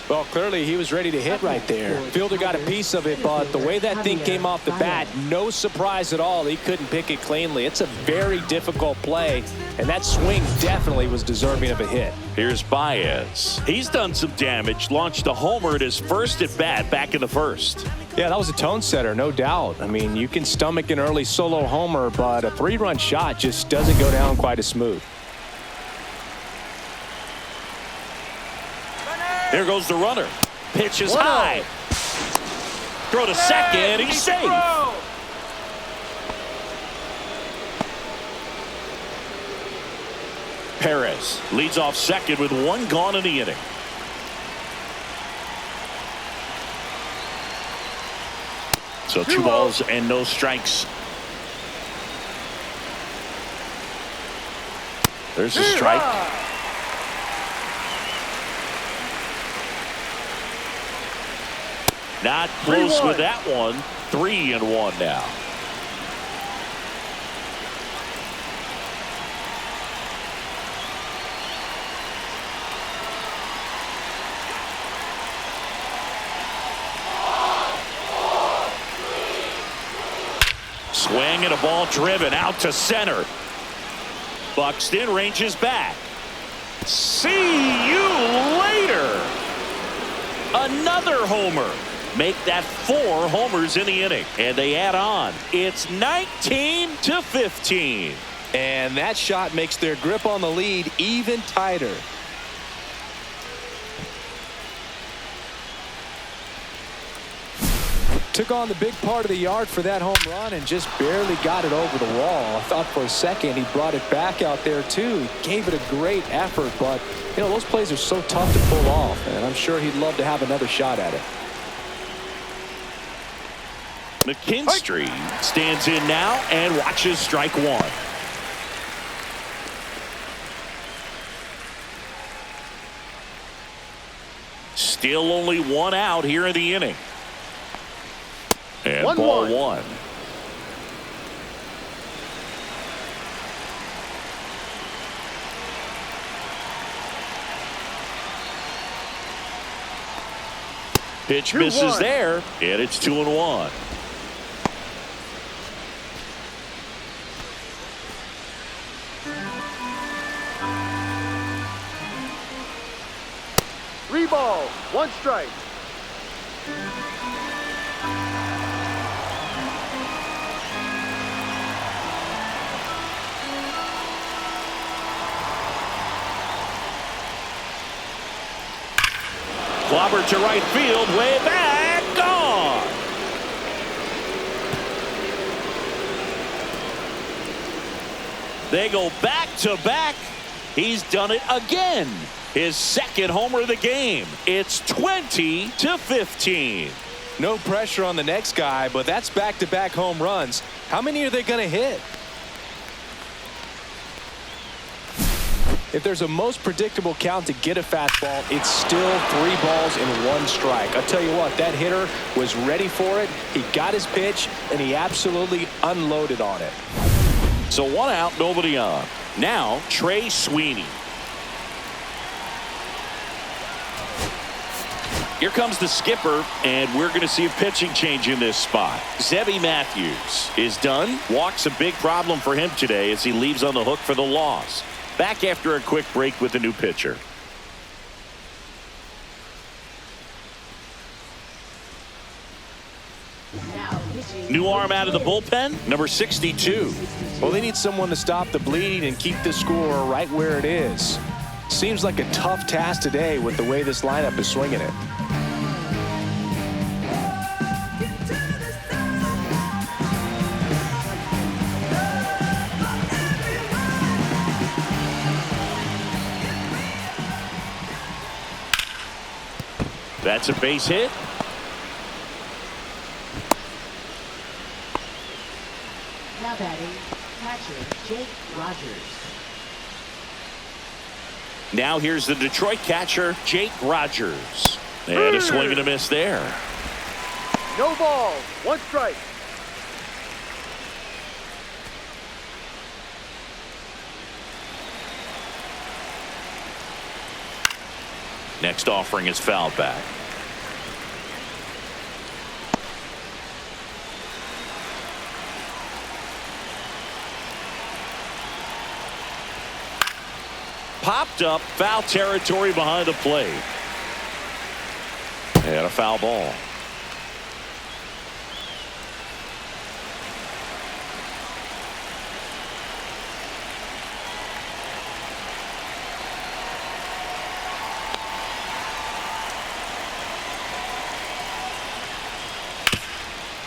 Well, clearly he was ready to hit right there. Fielder got a piece of it, but the way that thing came off the bat, no surprise at all. He couldn't pick it cleanly. It's a very difficult play, and that swing definitely was deserving of a hit. Here's Baez. He's done some damage, launched a homer at his first at bat back in the 1st. Yeah, that was a tone setter, no doubt. I mean, you can stomach an early solo homer, but a 3-run shot just doesn't go down quite as smooth. There goes the runner. Pitch is high. Throw to second. He's safe. Perez leads off second with 1 gone in the inning. So 2 balls and no strikes. There's a strike. Not close with that one. 3-1 now. Swing and a ball driven out to center. Buxton ranges back. See you later. Another homer. Make that 4 homers in the inning, and they add on. It's 19-15. And that shot makes their grip on the lead even tighter. Took on the big part of the yard for that home run and just barely got it over the wall. I thought for a second he brought it back out there too. He gave it a great effort, but you know, those plays are so tough to pull off, and I'm sure he'd love to have another shot at it. McKinstry stands in now and watches strike one. Still only one out here in the inning. And ball one. Pitch misses there, and it's 2-1. Three ball, one strike. Clobber to right field, way back, gone. They go back to back. He's done it again. His second homer of the game. It's 20-15. No pressure on the next guy, but that's back-to-back home runs. How many are they going to hit? If there's a most predictable count to get a fastball, it's still 3 balls and 1 strike. I'll tell you what, that hitter was ready for it. He got his pitch, and he absolutely unloaded on it. So 1 out, nobody on. Now, Trey Sweeney. Here comes the skipper, and we're going to see a pitching change in this spot. Zebby Matthews is done. Walk's a big problem for him today as he leaves on the hook for the loss. Back after a quick break with a new pitcher. New arm out of the bullpen, number 62. Well, they need someone to stop the bleeding and keep the score right where it is. Seems like a tough task today with the way this lineup is swinging it. That's a base hit. Now batting, catcher Jake Rogers. Now here's the Detroit catcher, Jake Rogers. And a swing and a miss there. No ball, one strike. Next offering is fouled back. Popped up, foul territory behind the plate. And a foul ball.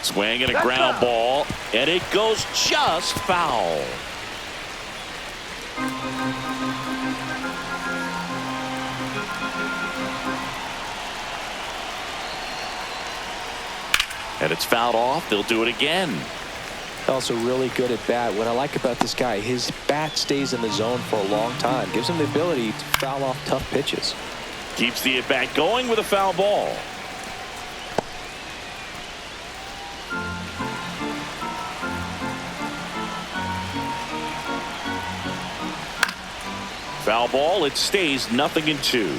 Swing and a ground ball, and it goes just foul. And it's fouled off. They'll do it again. Also really good at bat. What I like about this guy, his bat stays in the zone for a long time. Gives him the ability to foul off tough pitches. Keeps the at-bat going with a foul ball. Foul ball. It stays 0-2.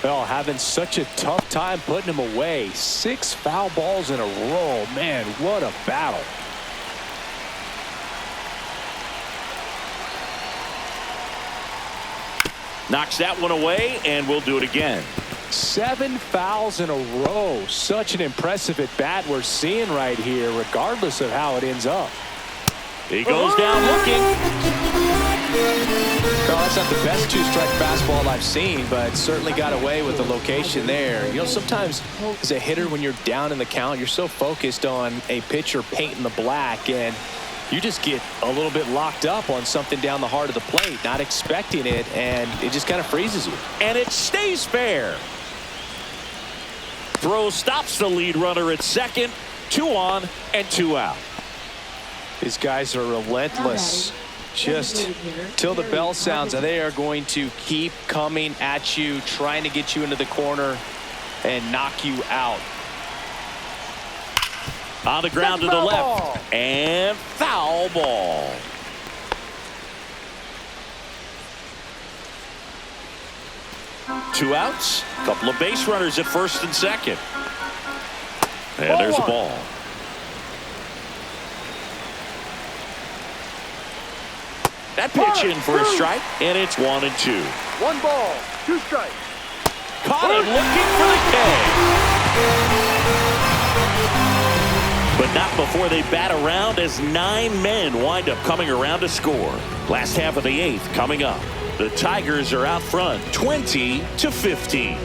Well, having such a tough time putting him away. 6 foul balls in a row. Man, what a battle. Knocks that one away, and we'll do it again. 7 fouls in a row. Such an impressive at bat we're seeing right here, regardless of how it ends up. He goes down looking. Well, that's not the best 2-strike fastball I've seen, but certainly got away with the location there. You know, sometimes as a hitter, when you're down in the count, you're so focused on a pitcher painting the black, and you just get a little bit locked up on something down the heart of the plate, not expecting it, and it just kind of freezes you. And it stays fair. Throw stops the lead runner at second. 2 on and 2 out. These guys are relentless. Just till the bell sounds, they are going to keep coming at you, trying to get you into the corner and knock you out. On the ground to the left. And foul ball. Two outs. Couple of base runners at first and second. And there's a ball. That pitch in for a strike, and it's 1 and 2. 1 ball, 2 strikes. Caught him looking for the K. But not before they bat around as 9 men wind up coming around to score. Last half of the 8th coming up. The Tigers are out front 20-15.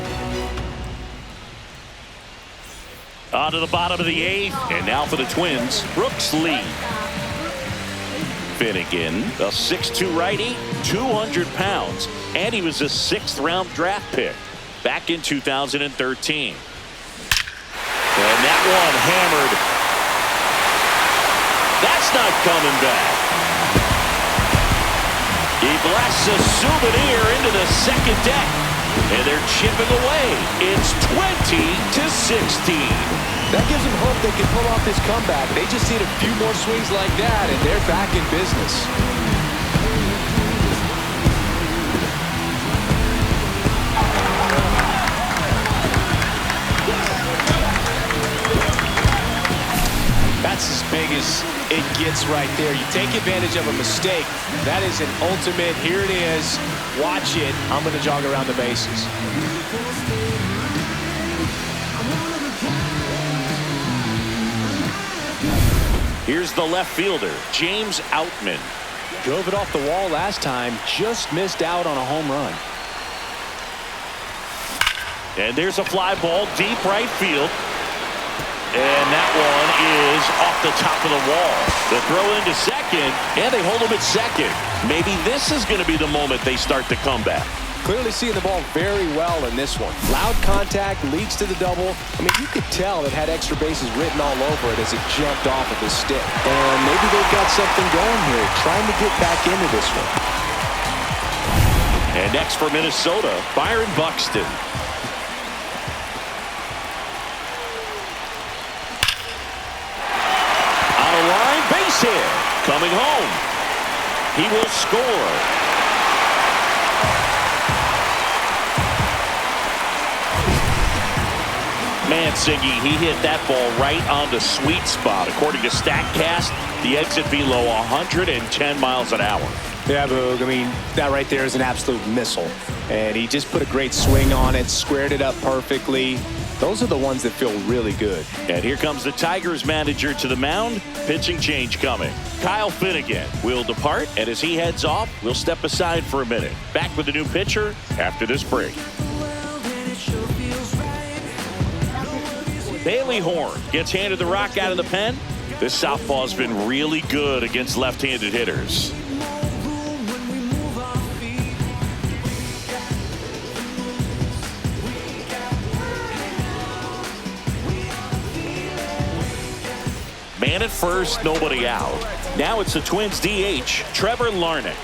On to the bottom of the 8th, and now for the Twins, Brooks lead. Finnegan, a 6'2" righty, 200 pounds, and he was a 6th-round draft pick back in 2013. And that one hammered. That's not coming back. He blasts a souvenir into the second deck, and they're chipping away. It's 20-16. That gives them hope they can pull off this comeback. They just need a few more swings like that, and they're back in business. That's as big as it gets right there. You take advantage of a mistake. That is an ultimate. Here it is. Watch it. I'm going to jog around the bases. Here's the left fielder, James Outman. Drove it off the wall last time, just missed out on a home run. And there's a fly ball deep right field. And that one is off the top of the wall. The throw into second, and they hold him at second. Maybe this is going to be the moment they start the comeback. Clearly seeing the ball very well in this one. Loud contact leads to the double. I mean, you could tell it had extra bases written all over it as it jumped off of the stick. And maybe they've got something going here, trying to get back into this one. And next for Minnesota, Byron Buxton. On a line, base hit. Coming home. He will score. Man, Siggy, he hit that ball right on the sweet spot. According to StatCast, the exit velo 110 miles an hour. Yeah, Boog, I mean, that right there is an absolute missile. And he just put a great swing on it, squared it up perfectly. Those are the ones that feel really good. And here comes the Tigers manager to the mound. Pitching change coming. Kyle Finnegan will depart, and as he heads off, we'll step aside for a minute. Back with the new pitcher after this break. Bailey Horn gets handed the rock out of the pen. This southpaw's been really good against left-handed hitters. Man at first, nobody out. Now it's the Twins DH, Trevor Larnach.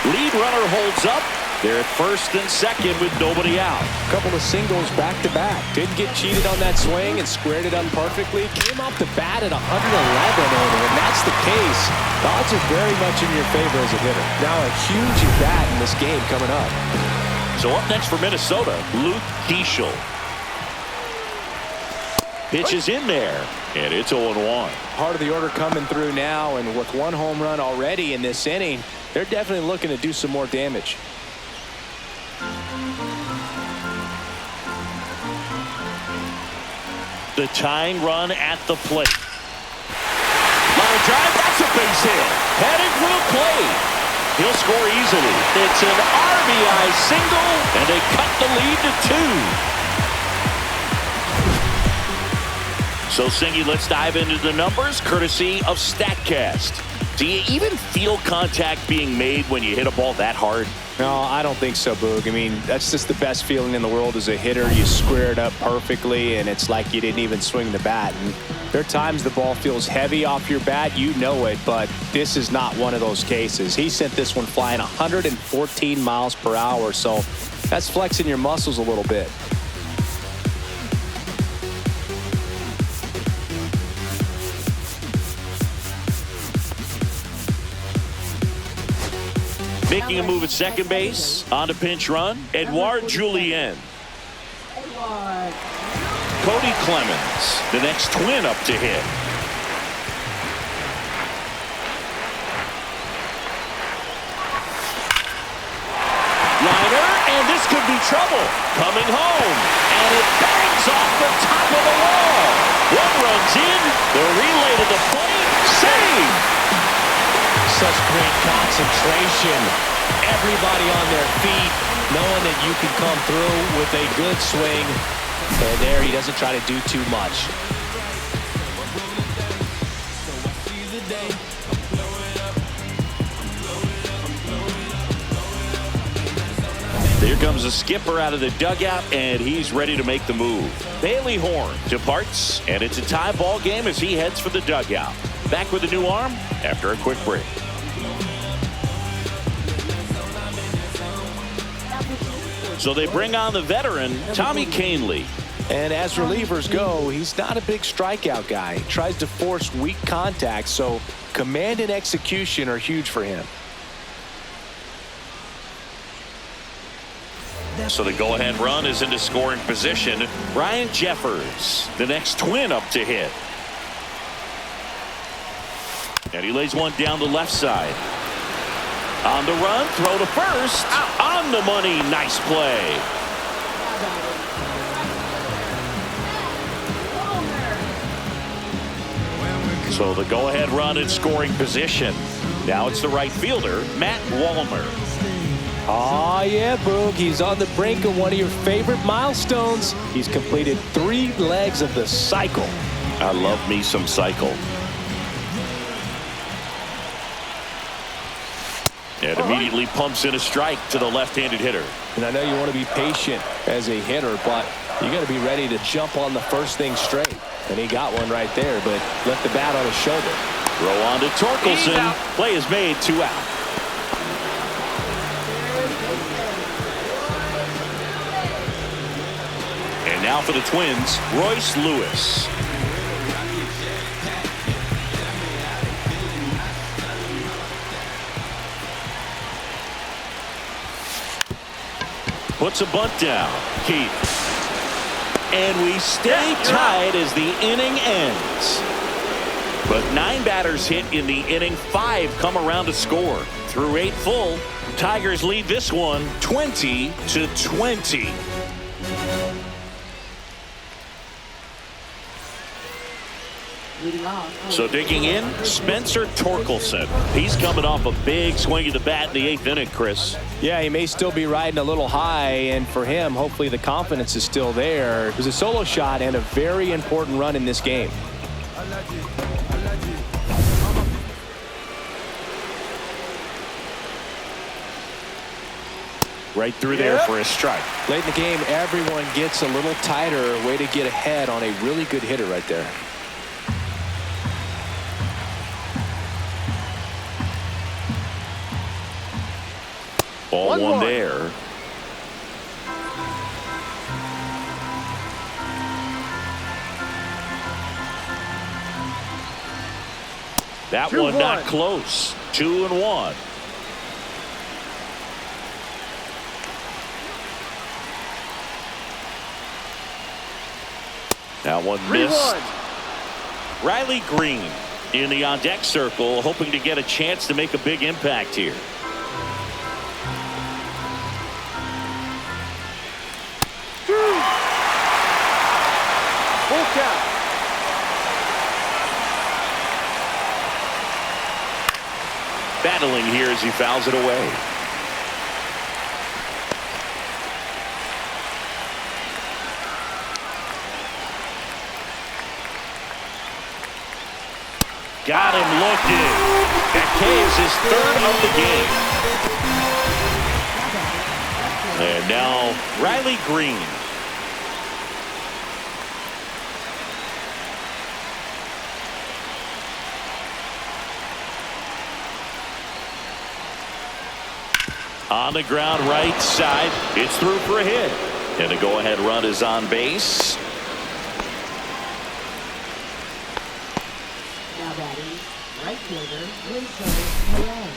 Lead runner holds up. They're at first and second with nobody out. A couple of singles back-to-back. Didn't get cheated on that swing and squared it up perfectly. Came off the bat at 111 over, and that's the case. The odds are very much in your favor as a hitter. Now a huge at-bat in this game coming up. So up next for Minnesota, Luke Keeschel. Pitch is in there, and it's 0-1. Part of the order coming through now, and with one home run already in this inning, they're definitely looking to do some more damage. The tying run at the plate. Line drive, that's a base hit. Heading will play. He'll score easily. It's an RBI single, and they cut the lead to 2. So, Singy, let's dive into the numbers, courtesy of StatCast. Do you even feel contact being made when you hit a ball that hard? No, I don't think so, Boog. I mean, that's just the best feeling in the world as a hitter. You square it up perfectly, and it's like you didn't even swing the bat. And there are times the ball feels heavy off your bat. You know it, but this is not one of those cases. He sent this one flying 114 miles per hour, so that's flexing your muscles a little bit. Making a move at second base on a pinch run, Edouard Julien. Cody Clemens, the next twin up to hit. Liner, and this could be trouble. Coming home, and it bangs off the top of the wall. One runs in, the relay to the plate, save. Such great concentration. Everybody on their feet, knowing that you can come through with a good swing. And there, he doesn't try to do too much. Here comes the skipper out of the dugout, and he's ready to make the move. Bailey Horn departs, and it's a tie ball game as he heads for the dugout. Back with a new arm after a quick break. So they bring on the veteran, Tommy Kahnle. And as relievers go, he's not a big strikeout guy. He tries to force weak contact, so command and execution are huge for him. So the go-ahead run is into scoring position. Ryan Jeffers, the next twin up to hit. And he lays one down the left side. On the run, throw to first. On the money, nice play. So the go-ahead run in scoring position. Now it's the right fielder, Matt Wallner. Oh, yeah, Boog. He's on the brink of one of your favorite milestones. He's completed 3 legs of the cycle. I love me some cycle. And immediately pumps in a strike to the left-handed hitter. And I know you want to be patient as a hitter, but you got to be ready to jump on the first thing straight. And he got one right there, but left the bat on his shoulder. Throw on to Torkelson. Play is made, 2 out. And now for the Twins, Royce Lewis. Puts a bunt down. Keith. And we stay tied as the inning ends. But 9 batters hit in the inning. 5 come around to score. Through 8 full, Tigers lead this one 20-20. So digging in, Spencer Torkelson. He's coming off a big swing of the bat in the 8th inning, Chris. Yeah, he may still be riding a little high, and for him, hopefully the confidence is still there. It was a solo shot and a very important run in this game. Right through there for a strike. Late in the game, everyone gets a little tighter. Way to get ahead on a really good hitter right there. Ball one there. That one not close. 2-1. That one missed. Riley Green in the on-deck circle, hoping to get a chance to make a big impact here. Full count. Battling here as he fouls it away. Got him looking. That K is his third of the game. And now Riley Green. On the ground right side. It's through for a hit. And the go-ahead run is on base. Now batting, right fielder, Perez.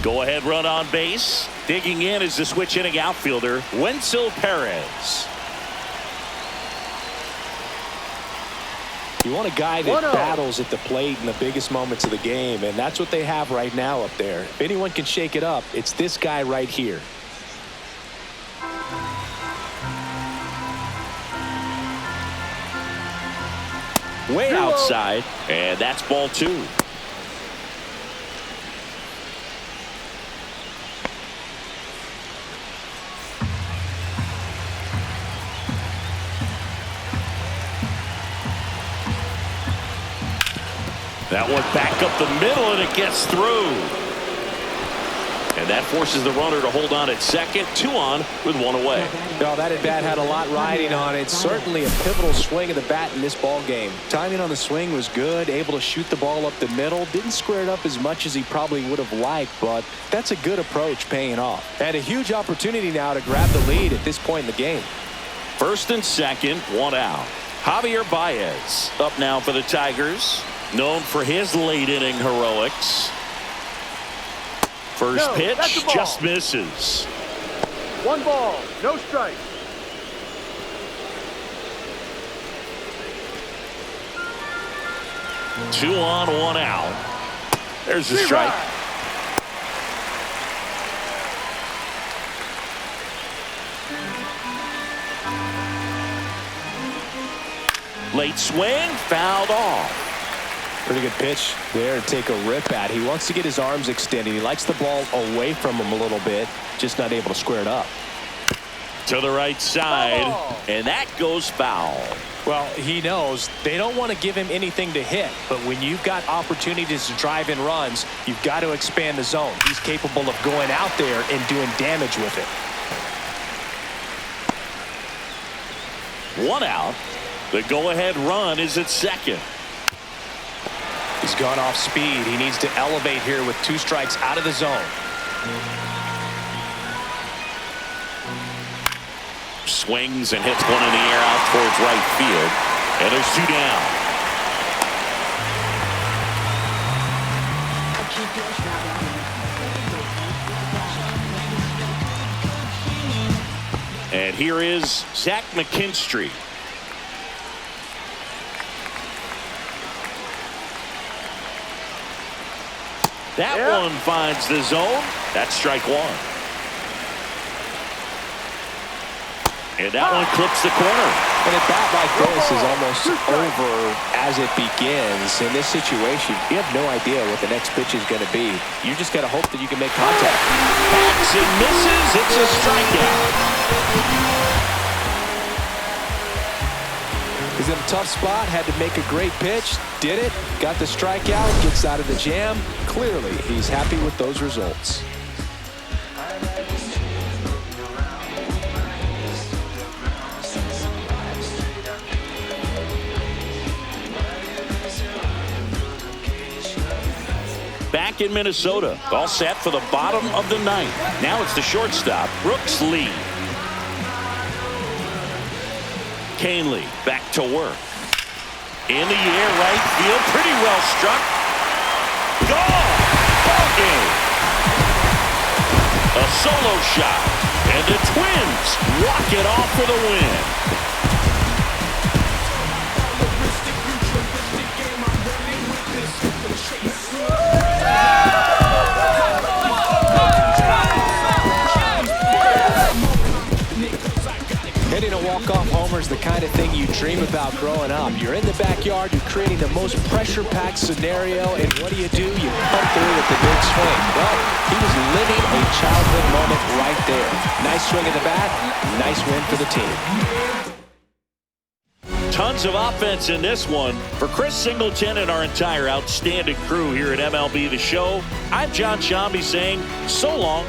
Go-ahead run on base. Digging in is the switch hitting outfielder, Wenzel Perez. You want a guy that battles at the plate in the biggest moments of the game, and that's what they have right now up there. If anyone can shake it up, it's this guy right here. Way outside, and that's ball 2. That one back up the middle, and it gets through. And that forces the runner to hold on at second. 2 on with 1 away. No, that at-bat had a lot riding on it. Certainly a pivotal swing of the bat in this ball game. Timing on the swing was good. Able to shoot the ball up the middle. Didn't square it up as much as he probably would have liked, but that's a good approach paying off. And a huge opportunity now to grab the lead at this point in the game. First and second, 1 out. Javier Baez up now for the Tigers. Known for his late inning heroics. First pitch just misses. 1 ball, no strike. Two on, 1 out. There's the strike. Late swing, fouled off. Pretty good pitch there to take a rip at. He wants to get his arms extended. He likes the ball away from him a little bit, just not able to square it up. To the right side, and that goes foul. Well, he knows they don't want to give him anything to hit, but when you've got opportunities to drive in runs, you've got to expand the zone. He's capable of going out there and doing damage with it. 1 out. The go-ahead run is at second. He's gone off speed. He needs to elevate here with 2 strikes out of the zone. Swings and hits one in the air out towards right field. And there's 2 down. And here is Zach McKinstry. That one finds the zone. That's strike 1. And that one clips the corner. And a bat like this is almost over as it begins. In this situation, you have no idea what the next pitch is going to be. You just got to hope that you can make contact. Backs and misses. It's a strikeout. He's in a tough spot, had to make a great pitch, did it, got the strikeout, gets out of the jam. Clearly, he's happy with those results. Back in Minnesota, all set for the bottom of the 9th. Now it's the shortstop, Brooks Lee. Canely back to work. In the air, right field, pretty well struck. Gone! Ball game. A solo shot, and the Twins walk it off for the win. Hitting a walk-off homer is the kind of thing you dream about growing up. You're in the backyard, you're creating the most pressure-packed scenario, and what do? You punt through with the big swing. Well, he was living a childhood moment right there. Nice swing of the bat, nice win for the team. Tons of offense in this one. For Chris Singleton and our entire outstanding crew here at MLB The Show, I'm John Shambi saying so long.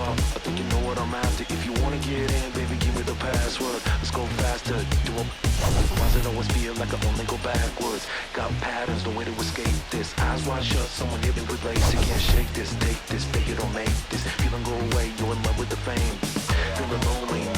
I think you know what I'm after. If you wanna get in, baby, give me the password. Let's go faster. Why does it always feel like I only go backwards? Got patterns, no way to escape this. Eyes wide shut, someone hit me with lace. You can't shake this, take this, fake it or make this. Feeling go away, you're in love with the fame. Feeling lonely.